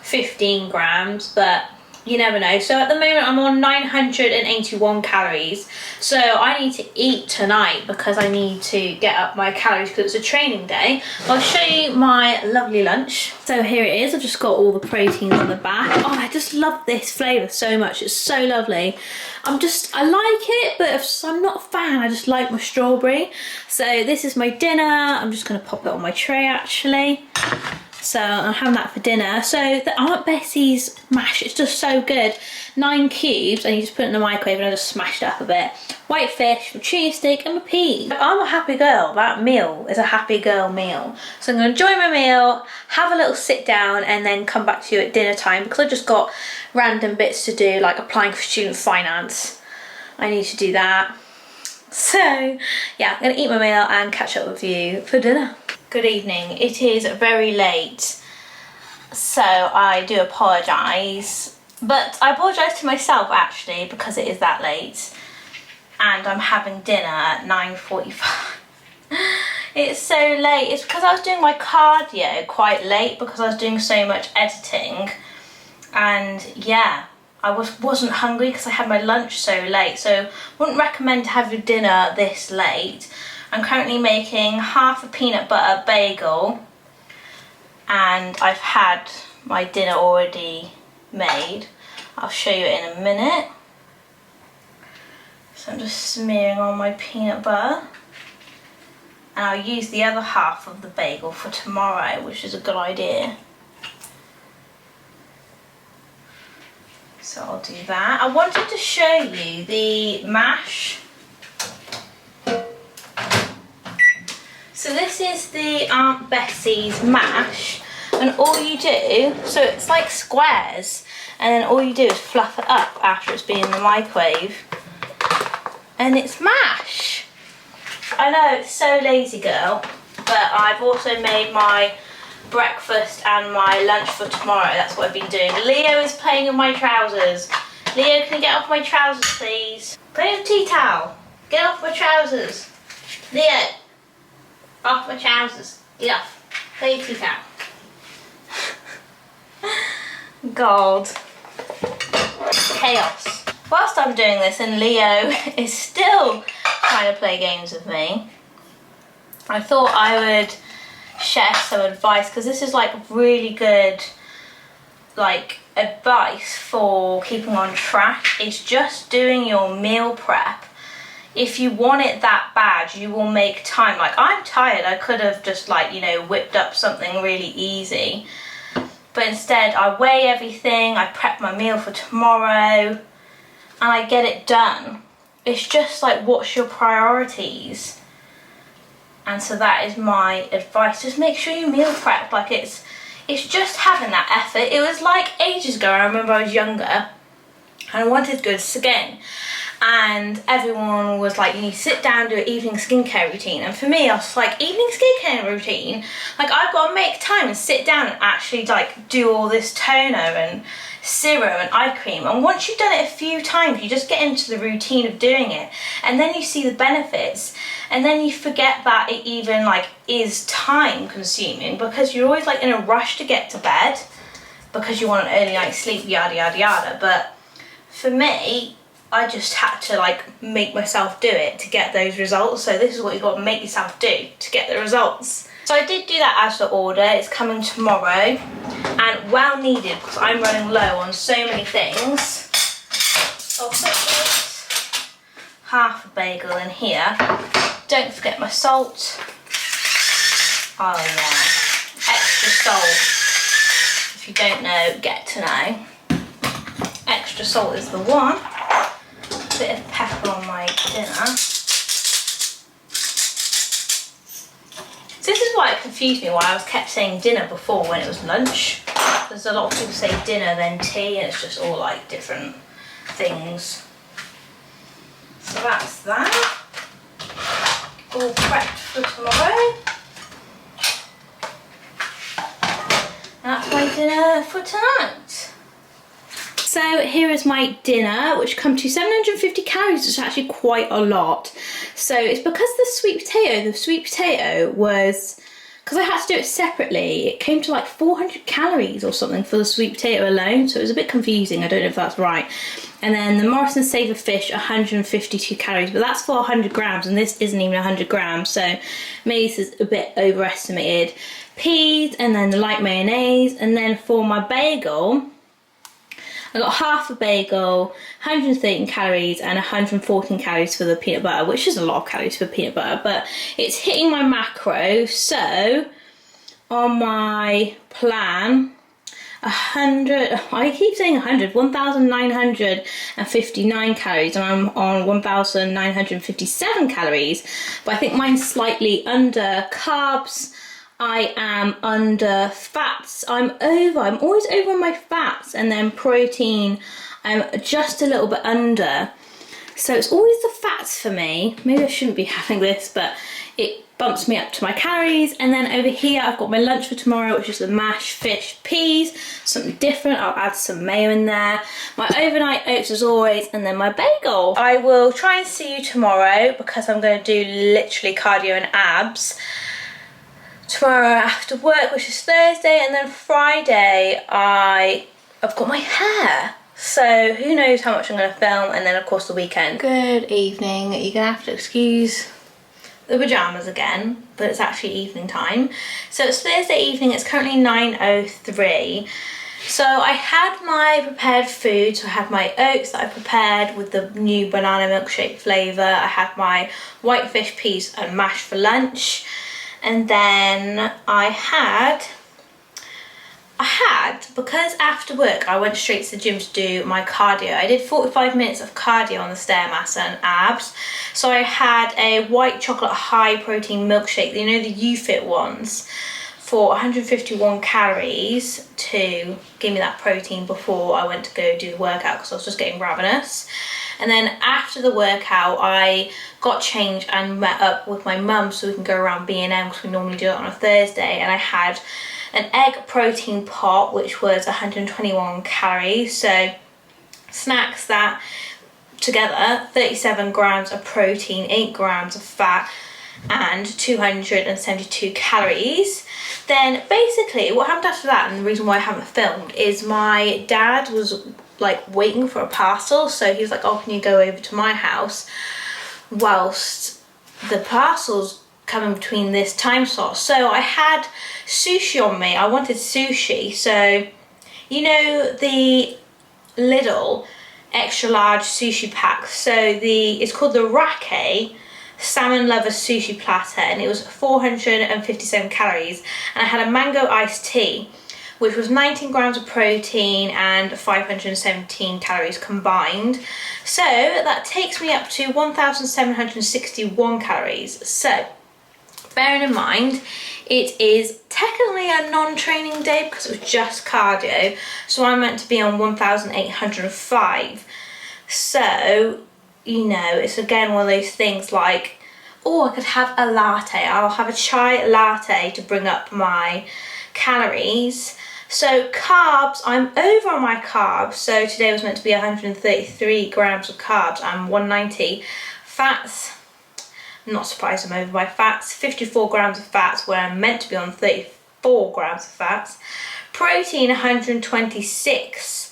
15 grams, but you never know. So at the moment I'm on 981 calories. So I need to eat tonight because I need to get up my calories because it's a training day. I'll show you my lovely lunch. So here it is. I've just got all the proteins on the back. Oh, I just love this flavour so much. It's so lovely. I like it, but if I'm not a fan, I just like my strawberry. So this is my dinner. I'm just going to pop it on my tray actually. So I'm having that for dinner. So the Aunt Bessie's mash, it's just so good. 9 cubes, and you just put it in the microwave and I just smashed it up a bit. White fish, my cheese steak and my peas. I'm a happy girl. That meal is a happy girl meal. So I'm going to enjoy my meal, have a little sit down, and then come back to you at dinner time because I've just got random bits to do, like applying for student finance. I need to do that. So yeah, I'm going to eat my meal and catch up with you for dinner. Good evening. It is very late, so I do apologise, but I apologise to myself actually because it is that late and I'm having dinner at 9:45. It's so late. It's because I was doing my cardio quite late because I was doing so much editing, and yeah, I wasn't hungry because I had my lunch so late, so wouldn't recommend to have your dinner this late. I'm currently making half a peanut butter bagel, and I've had my dinner already made. I'll show you it in a minute. So I'm just smearing on my peanut butter, and I'll use the other half of the bagel for tomorrow, which is a good idea. So I'll do that. I wanted to show you the mash. So this is the Aunt Bessie's mash, and all you do, so it's like squares, and then all you do is fluff it up after it's been in the microwave, and it's mash. I know, it's so lazy girl, but I've also made my breakfast and my lunch for tomorrow. That's what I've been doing. Leo is playing in my trousers. Leo, can you get off my trousers please? Play with tea towel. Get off my trousers. Leo. Off my trousers. Get off. Play your tea towel. God. Chaos. Whilst I'm doing this and Leo is still trying to play games with me, I thought I would share some advice because this is like really good advice for keeping on track. It's just doing your meal prep. If you want it that bad, you will make time. Like, I'm tired. I could have just whipped up something really easy. But instead, I weigh everything, I prep my meal for tomorrow, and I get it done. It's just like, what's your priorities? And so that is my advice. Just make sure you meal prep. Like, it's just having that effort. It was like ages ago. I remember I was younger and I wanted to go to skin. And everyone was like, you need to sit down, do an evening skincare routine. And for me, I was like, evening skincare routine? Like, I've got to make time and sit down and actually do all this toner and serum and eye cream. And once you've done it a few times, you just get into the routine of doing it. And then you see the benefits. And then you forget that it even is time consuming because you're always in a rush to get to bed because you want an early night's sleep, yada, yada, yada. But for me, I just had to make myself do it to get those results. So this is what you've got to make yourself do to get the results. So I did do that as the order. It's coming tomorrow and well needed because I'm running low on so many things. I'll put this half a bagel in here. Don't forget my salt. Oh yeah, extra salt. If you don't know, get to know. Extra salt is the one. Bit of pepper on my dinner. So this is why it confused me, why I kept saying dinner before when it was lunch. There's a lot of people say dinner then tea, and it's just all different things. So that's that. All prepped for tomorrow. And that's my dinner for tonight. So here is my dinner, which comes to 750 calories, which is actually quite a lot. So it's because the sweet potato was, because I had to do it separately, it came to like 400 calories or something for the sweet potato alone, so it was a bit confusing. I don't know if that's right. And then the Morrison Savour fish, 152 calories, but that's for 100 grams, and this isn't even 100 grams, so maybe this is a bit overestimated. Peas, and then the light mayonnaise, and then for my bagel, I got half a bagel, 113 calories and 114 calories for the peanut butter, which is a lot of calories for peanut butter, but it's hitting my macro. So on my plan, 100, I keep saying 1,959 calories, and I'm on 1,957 calories, but I think mine's slightly under carbs. I am under fats. I'm always over on my fats, and then protein, I'm just a little bit under. So it's always the fats for me. Maybe I shouldn't be having this, but it bumps me up to my calories. And then over here, I've got my lunch for tomorrow, which is the mashed fish peas, something different. I'll add some mayo in there. My overnight oats as always, and then my bagel. I will try and see you tomorrow because I'm going to do literally cardio and abs tomorrow after work, which is Thursday, and then Friday I've got my hair, so who knows how much I'm going to film, and then of course the weekend. Good evening. You're gonna have to excuse the pyjamas again, but it's actually evening time. So it's Thursday evening, it's currently 9:03. So I had my prepared food. So I had my oats that I prepared with the new banana milkshake flavour. I had my white fish peas and mash for lunch. And then I had, because after work I went straight to the gym to do my cardio. I did 45 minutes of cardio on the Stairmaster and abs. So I had a white chocolate high protein milkshake, you know, the UFit ones, for 151 calories to give me that protein before I went to go do the workout, because I was just getting ravenous. And then after the workout, I got changed and met up with my mum so we can go around B&M, because we normally do it on a Thursday. And I had an egg protein pot, which was 121 calories. So snacks that together, 37 grams of protein, 8 grams of fat, and 272 calories. Then basically what happened after that, and the reason why I haven't filmed, is my dad was like waiting for a parcel. So he was like, oh, can you go over to my house whilst the parcel's coming between this time slot? So I had sushi on me. I wanted sushi. So you know the Lidl extra large sushi pack, so it's called the Rake Salmon Lover Sushi Platter, and it was 457 calories, and I had a mango iced tea, which was 19 grams of protein and 517 calories combined. So that takes me up to 1,761 calories. So bearing in mind, it is technically a non-training day because it was just cardio, so I'm meant to be on 1,805. So, you know, it's again one of those things like, oh, I could have a latte. I'll have a chai latte to bring up my calories. So carbs, I'm over on my carbs. So today was meant to be 133 grams of carbs. I'm 190. Fats, I'm not surprised I'm over my fats. 54 grams of fats where I'm meant to be on 34 grams of fats. Protein, 126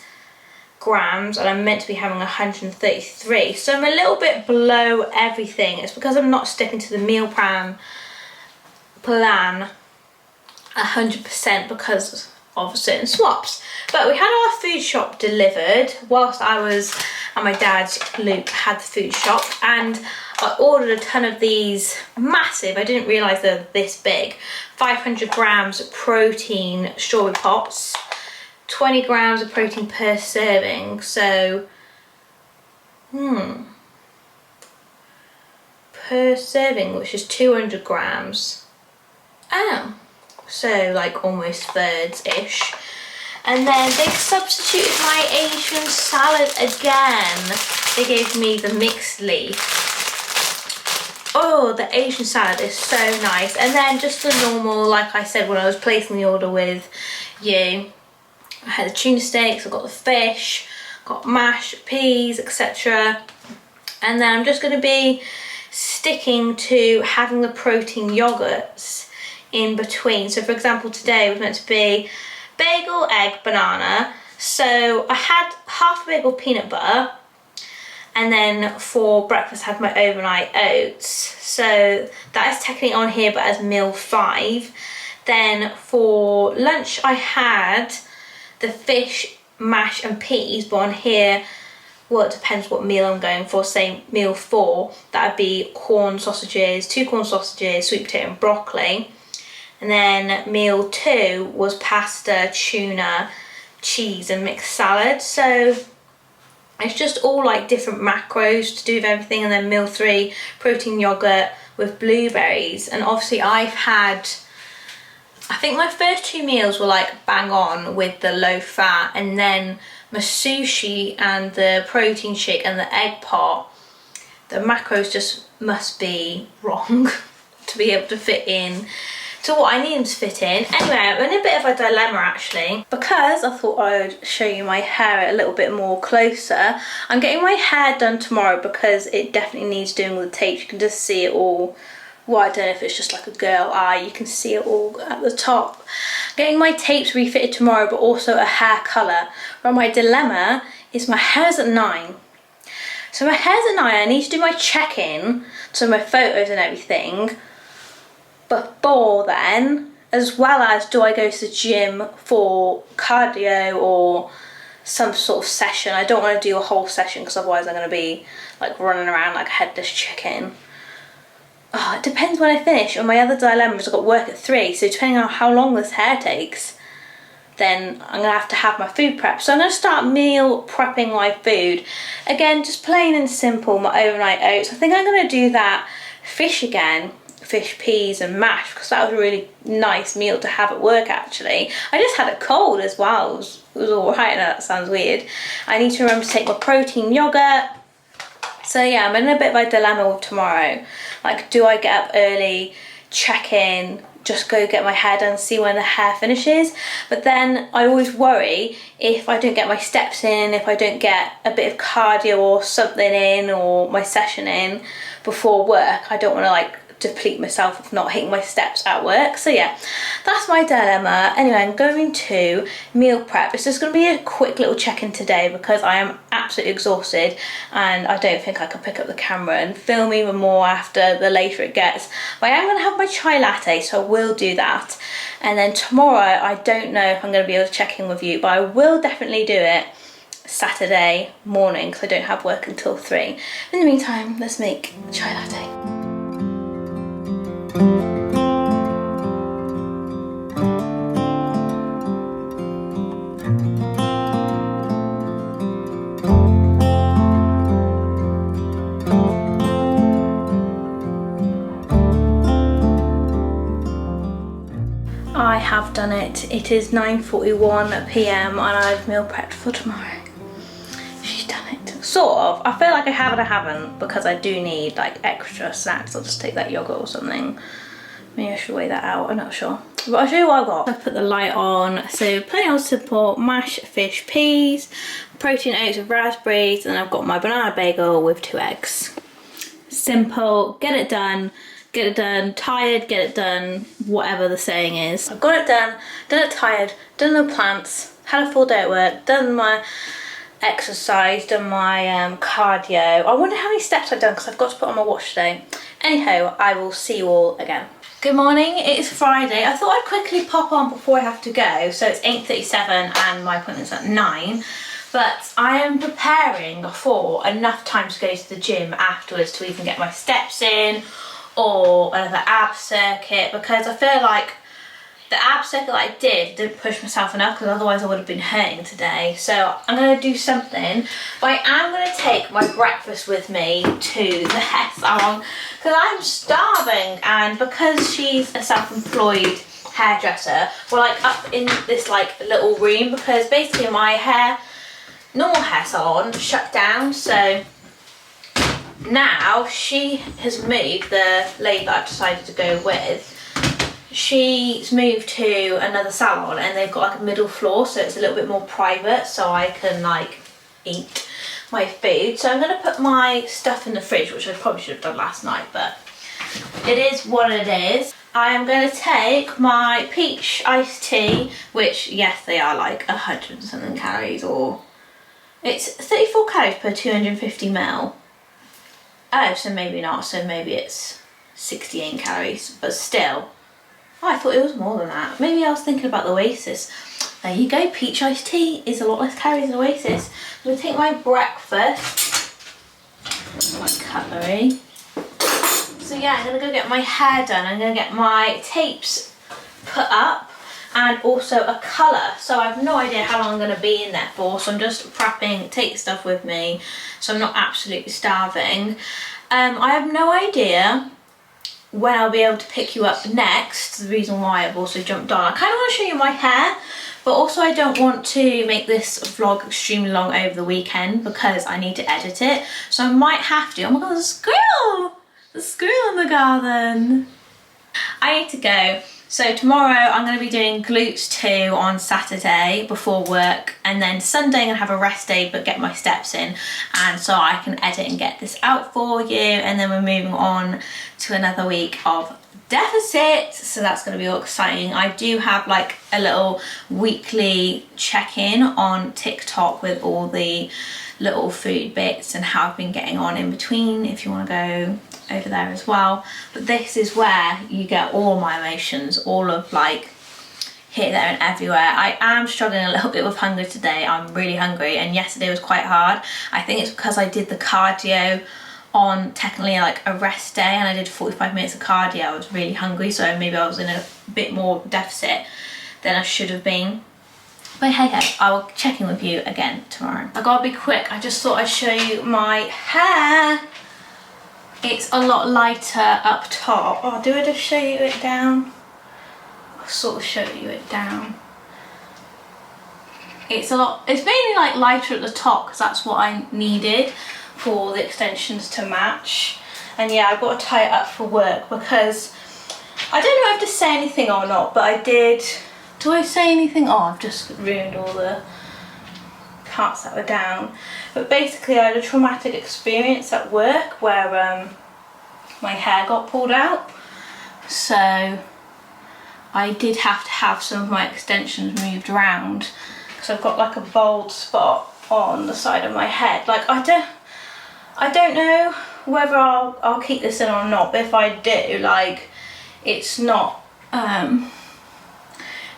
grams, and I'm meant to be having 133. So I'm a little bit below everything. It's because I'm not sticking to the meal plan 100% because of certain swaps. But we had our food shop delivered whilst I was at my dad's. Luke had the food shop, and I ordered a ton of these massive, I didn't realise they were this big, 500 grams protein strawberry pots, 20 grams of protein per serving. So per serving, which is 200 grams. Oh, so like almost thirds-ish. And then they substituted my Asian salad again. They gave me the mixed leaf. Oh, the Asian salad is so nice. And then just the normal, like I said when I was placing the order with you, I had the tuna steaks, I got the fish, got mash, peas, etc. And then I'm just going to be sticking to having the protein yogurts in between. So for example, today was meant to be bagel, egg, banana. So I had half a bagel peanut butter, and then for breakfast I had my overnight oats. So that is technically on here but as meal 5. Then for lunch I had the fish, mash and peas, but on here, well, it depends what meal I'm going for. Say meal 4, that would be corn sausages, 2 corn sausages, sweet potato and broccoli. And then meal 2 was pasta, tuna, cheese and mixed salad. So it's just all like different macros to do with everything. And then meal 3, protein yogurt with blueberries. And obviously I've had, I think my first 2 meals were like bang on with the low fat, and then my sushi and the protein shake and the egg pot, the macros just must be wrong to be able to fit in to what I need them to fit in. Anyway, I'm in a bit of a dilemma actually, because I thought I would show you my hair a little bit more closer. I'm getting my hair done tomorrow because it definitely needs doing with the tape. You can just see it all. Well, I don't know if it's just like a girl eye, you can see it all at the top. Getting my tapes refitted tomorrow, but also a hair colour. But my dilemma is my hair's at 9. So my hair's at 9, I need to do my check-in, so my photos and everything, before then, as well as do I go to the gym for cardio or some sort of session. I don't want to do a whole session because otherwise I'm going to be like running around like a headless chicken. Oh, it depends when I finish. And my other dilemma is I've got work at 3, so depending on how long this hair takes, then I'm going to have my food prep. So I'm going to start meal prepping my food. Again, just plain and simple, my overnight oats. I think I'm going to do that fish again, fish, peas and mash, because that was a really nice meal to have at work actually. I just had a cold as well. It was alright. Now that sounds weird. I need to remember to take my protein yogurt. So yeah, I'm in a bit of a dilemma with tomorrow. Like, do I get up early, check in, just go get my hair done, see when the hair finishes? But then I always worry if I don't get my steps in, if I don't get a bit of cardio or something in, or my session in before work. I don't want to like deplete myself of not hitting my steps at work. So yeah, that's my dilemma. Anyway, I'm going to meal prep. It's just going to be a quick little check-in today because I am absolutely exhausted and I don't think I can pick up the camera and film even more after the later it gets. But I am going to have my chai latte, so I will do that. And then tomorrow, I don't know if I'm going to be able to check in with you, but I will definitely do it Saturday morning because I don't have work until 3. In the meantime, let's make chai latte. I have done it. It is 9:41 p.m. and I've meal prepped for tomorrow. She's done it. Sort of. I feel like I have and I haven't because I do need like extra snacks. I'll just take that yogurt or something. Maybe I should weigh that out. I'm not sure. But I'll show you what I've got. I've put the light on. So plain old simple mash, fish, peas, protein oats with raspberries, and I've got my banana bagel with 2 eggs. Simple. Get it done. Get it done, tired, get it done, whatever the saying is. I've got it done it tired, done the plants, had a full day at work, done my exercise, done my cardio. I wonder how many steps I've done because I've got to put on my watch today. Anyhow, I will see you all again. Good morning, it's Friday. I thought I'd quickly pop on before I have to go. So it's 8:37 and my appointment's at 9. But I am preparing for enough time to go to the gym afterwards to even get my steps in, or another ab circuit, because I feel like the ab circuit that I didn't push myself enough because otherwise I would have been hurting today. So I'm going to do something, but I am going to take my breakfast with me to the hair salon because I'm starving, and because she's a self-employed hairdresser, we're like up in this like little room because basically my normal hair salon shut down. So now she has moved, the lady that I've decided to go with, she's moved to another salon and they've got like a middle floor, so it's a little bit more private, so I can like eat my food. So I'm going to put my stuff in the fridge, which I probably should have done last night, but it is what it is. I am going to take my peach iced tea, which, yes, they are like 100 and something calories, or it's 34 calories per 250 ml. Oh, so maybe not, so maybe it's 68 calories, but still. Oh, I thought it was more than that. Maybe I was thinking about the Oasis. There you go, peach iced tea is a lot less calories than Oasis. I'm going to take my breakfast, my cutlery. So yeah, I'm going to go get my hair done. I'm going to get my tapes put up and also a colour. So I have no idea how long I'm going to be in there for. So I'm just prepping, take stuff with me so I'm not absolutely starving. I have no idea when I'll be able to pick you up next. The reason why I've also jumped on. I kind of want to show you my hair, but also I don't want to make this vlog extremely long over the weekend because I need to edit it. So I might have to. Oh my god, there's a squirrel! There's a squirrel in the garden. I need to go. So tomorrow I'm going to be doing glutes 2 on Saturday before work, and then Sunday I'm going to have a rest day but get my steps in, and so I can edit and get this out for you, and then we're moving on to another week of deficit, so that's going to be all exciting. I do have like a little weekly check-in on TikTok with all the little food bits and how I've been getting on in between, if you want to go over there as well. But this is where you get all my emotions, all of like here, there and everywhere. I am struggling a little bit with hunger today. I'm really hungry, and yesterday was quite hard. I think it's because I did the cardio on technically like a rest day, and I did 45 minutes of cardio. I was really hungry, so maybe I was in a bit more deficit than I should have been. But hey, I'll check in with you again tomorrow. I gotta be quick. I just thought I'd show you my hair. It's a lot lighter up top. Oh, do I just show you it down? I'll sort of show you it down. It's mainly like lighter at the top because that's what I needed for the extensions to match. And yeah, I've got to tie it up for work because I don't know if I have to say anything or not, but I did. Do I say anything? Oh, I've just ruined all the parts that were down. But basically I had a traumatic experience at work where my hair got pulled out. So I did have to have some of my extensions moved around because I've got like a bald spot on the side of my head. Like I don't know whether I'll keep this in or not, but if I do, like, it's not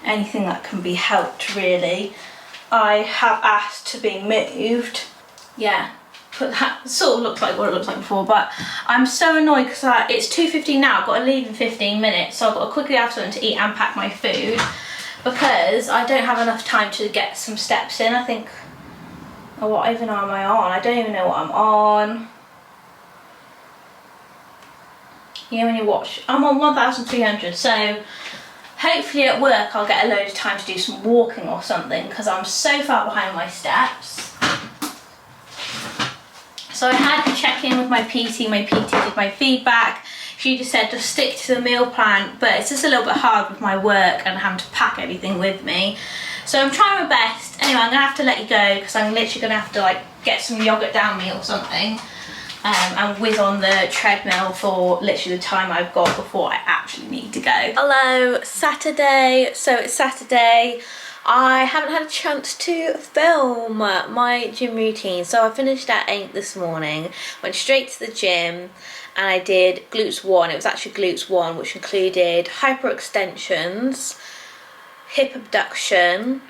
anything that can be helped really. I have asked to be moved. Yeah, but that sort of looks like what it looks like before, but I'm so annoyed because it's 2:15 now. I've got to leave in 15 minutes, so I've got to quickly have something to eat and pack my food because I don't have enough time to get some steps in. I think, oh, what even am I on? I don't even know what I'm on. You know when you watch, I'm on 1,300, so hopefully at work I'll get a load of time to do some walking or something because I'm so far behind my steps. So I had a check-in with my PT did my feedback. She just said just stick to the meal plan, but it's just a little bit hard with my work and having to pack everything with me. So I'm trying my best. Anyway, I'm gonna have to let you go because I'm literally gonna have to like get some yogurt down me or something. And whiz on the treadmill for literally the time I've got before I actually need to go. Hello, Saturday. So it's Saturday. I haven't had a chance to film my gym routine. So I finished at 8 this morning, went straight to the gym, and I did glutes 1. It was actually glutes 1, which included hyperextensions, hip abduction.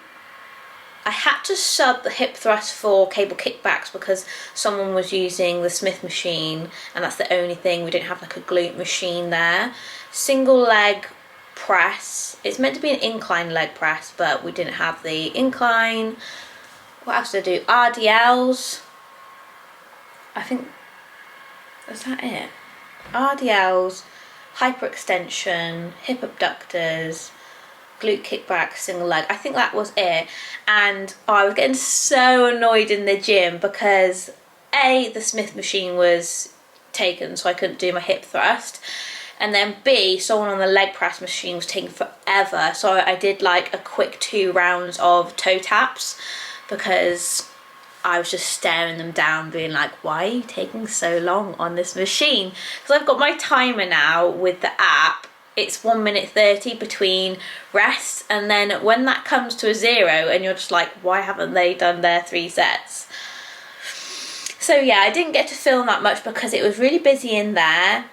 I had to sub the hip thrust for cable kickbacks because someone was using the Smith machine and that's the only thing. We didn't have like a glute machine there. Single leg press. It's meant to be an incline leg press, but we didn't have the incline. What else did I do? RDLs. I think, is that it? RDLs, hyperextension, hip abductors, glute kickback, single leg. I think that was it. And I was getting so annoyed in the gym because A, the Smith machine was taken so I couldn't do my hip thrust, and then B, someone on the leg press machine was taking forever, so I did like a quick 2 rounds of toe taps because I was just staring them down being like, why are you taking so long on this machine? Because I've got my timer now with the app. It's 1:30 between rests, and then when that comes to a 0 and you're just like, why haven't they done their 3 sets? So yeah, I didn't get to film that much because it was really busy in there.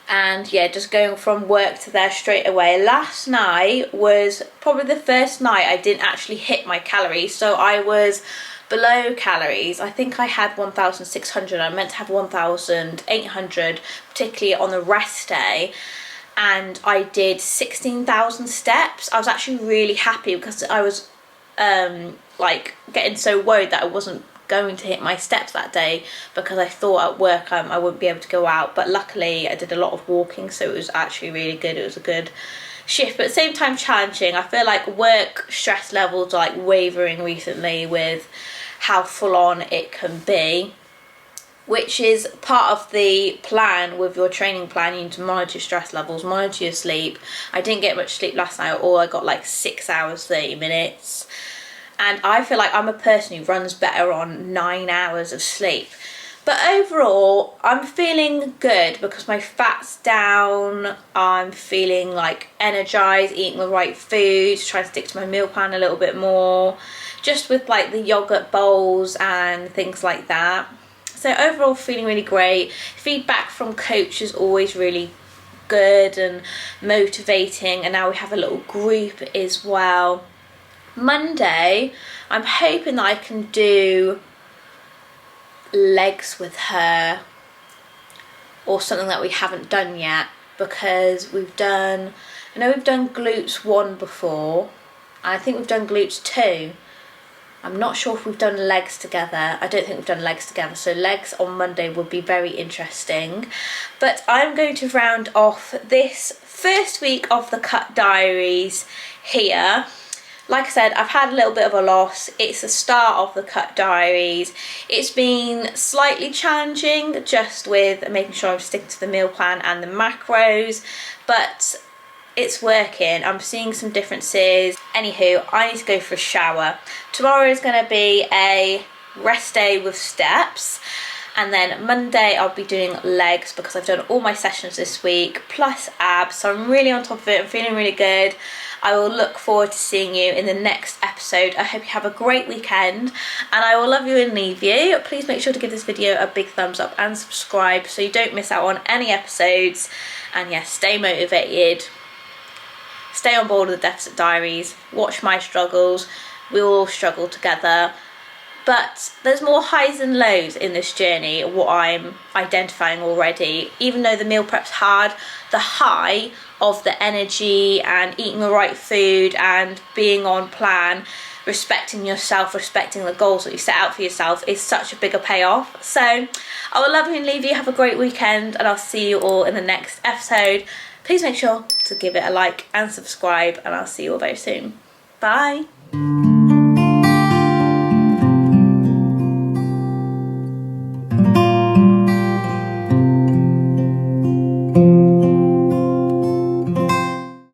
And yeah, just going from work to there straight away. Last night was probably the first night I didn't actually hit my calories. So I was below calories. I think I had 1,600. I meant to have 1,800, particularly on the rest day. And I did 16,000 steps. I was actually really happy because I was like getting so worried that I wasn't going to hit my steps that day, because I thought at work I wouldn't be able to go out. But luckily I did a lot of walking, so it was actually really good. It was a good shift, but at the same time challenging. I feel like work stress levels are like wavering recently with how full on it can be, which is part of the plan with your training plan. You need to monitor your stress levels, monitor your sleep. I didn't get much sleep last night at all. I got like 6 hours 30 minutes. And I feel like I'm a person who runs better on 9 hours of sleep. But overall, I'm feeling good because my fat's down. I'm feeling like energized, eating the right foods, trying to stick to my meal plan a little bit more, just with like the yogurt bowls and things like that. So overall, feeling really great. Feedback from coach is always really good and motivating. And now we have a little group as well. Monday, I'm hoping that I can do legs with her, or something that we haven't done yet, because I know we've done glutes 1 before, and I think we've done glutes 2. I'm not sure if we've done legs together. I don't think we've done legs together, so legs on Monday would be very interesting. But I'm going to round off this first week of the Cut Diaries here. Like I said, I've had a little bit of a loss. It's the start of the Cut Diaries. It's been slightly challenging just with making sure I'm sticking to the meal plan and the macros, but it's working. I'm seeing some differences. Anywho, I need to go for a shower. Tomorrow is going to be a rest day with steps. And then Monday I'll be doing legs because I've done all my sessions this week, plus abs. So I'm really on top of it. I'm feeling really good. I will look forward to seeing you in the next episode. I hope you have a great weekend, and I will love you and leave you. Please make sure to give this video a big thumbs up and subscribe so you don't miss out on any episodes. And yes, stay motivated. Stay on board with the Deficit Diaries. Watch my struggles. We will all struggle together. But there's more highs and lows in this journey, what I'm identifying already. Even though the meal prep's hard, the high of the energy and eating the right food and being on plan, respecting yourself, respecting the goals that you set out for yourself is such a bigger payoff. So I will love you and leave you. Have a great weekend, and I'll see you all in the next episode. Please make sure to give it a like and subscribe, and I'll see you all very soon. Bye.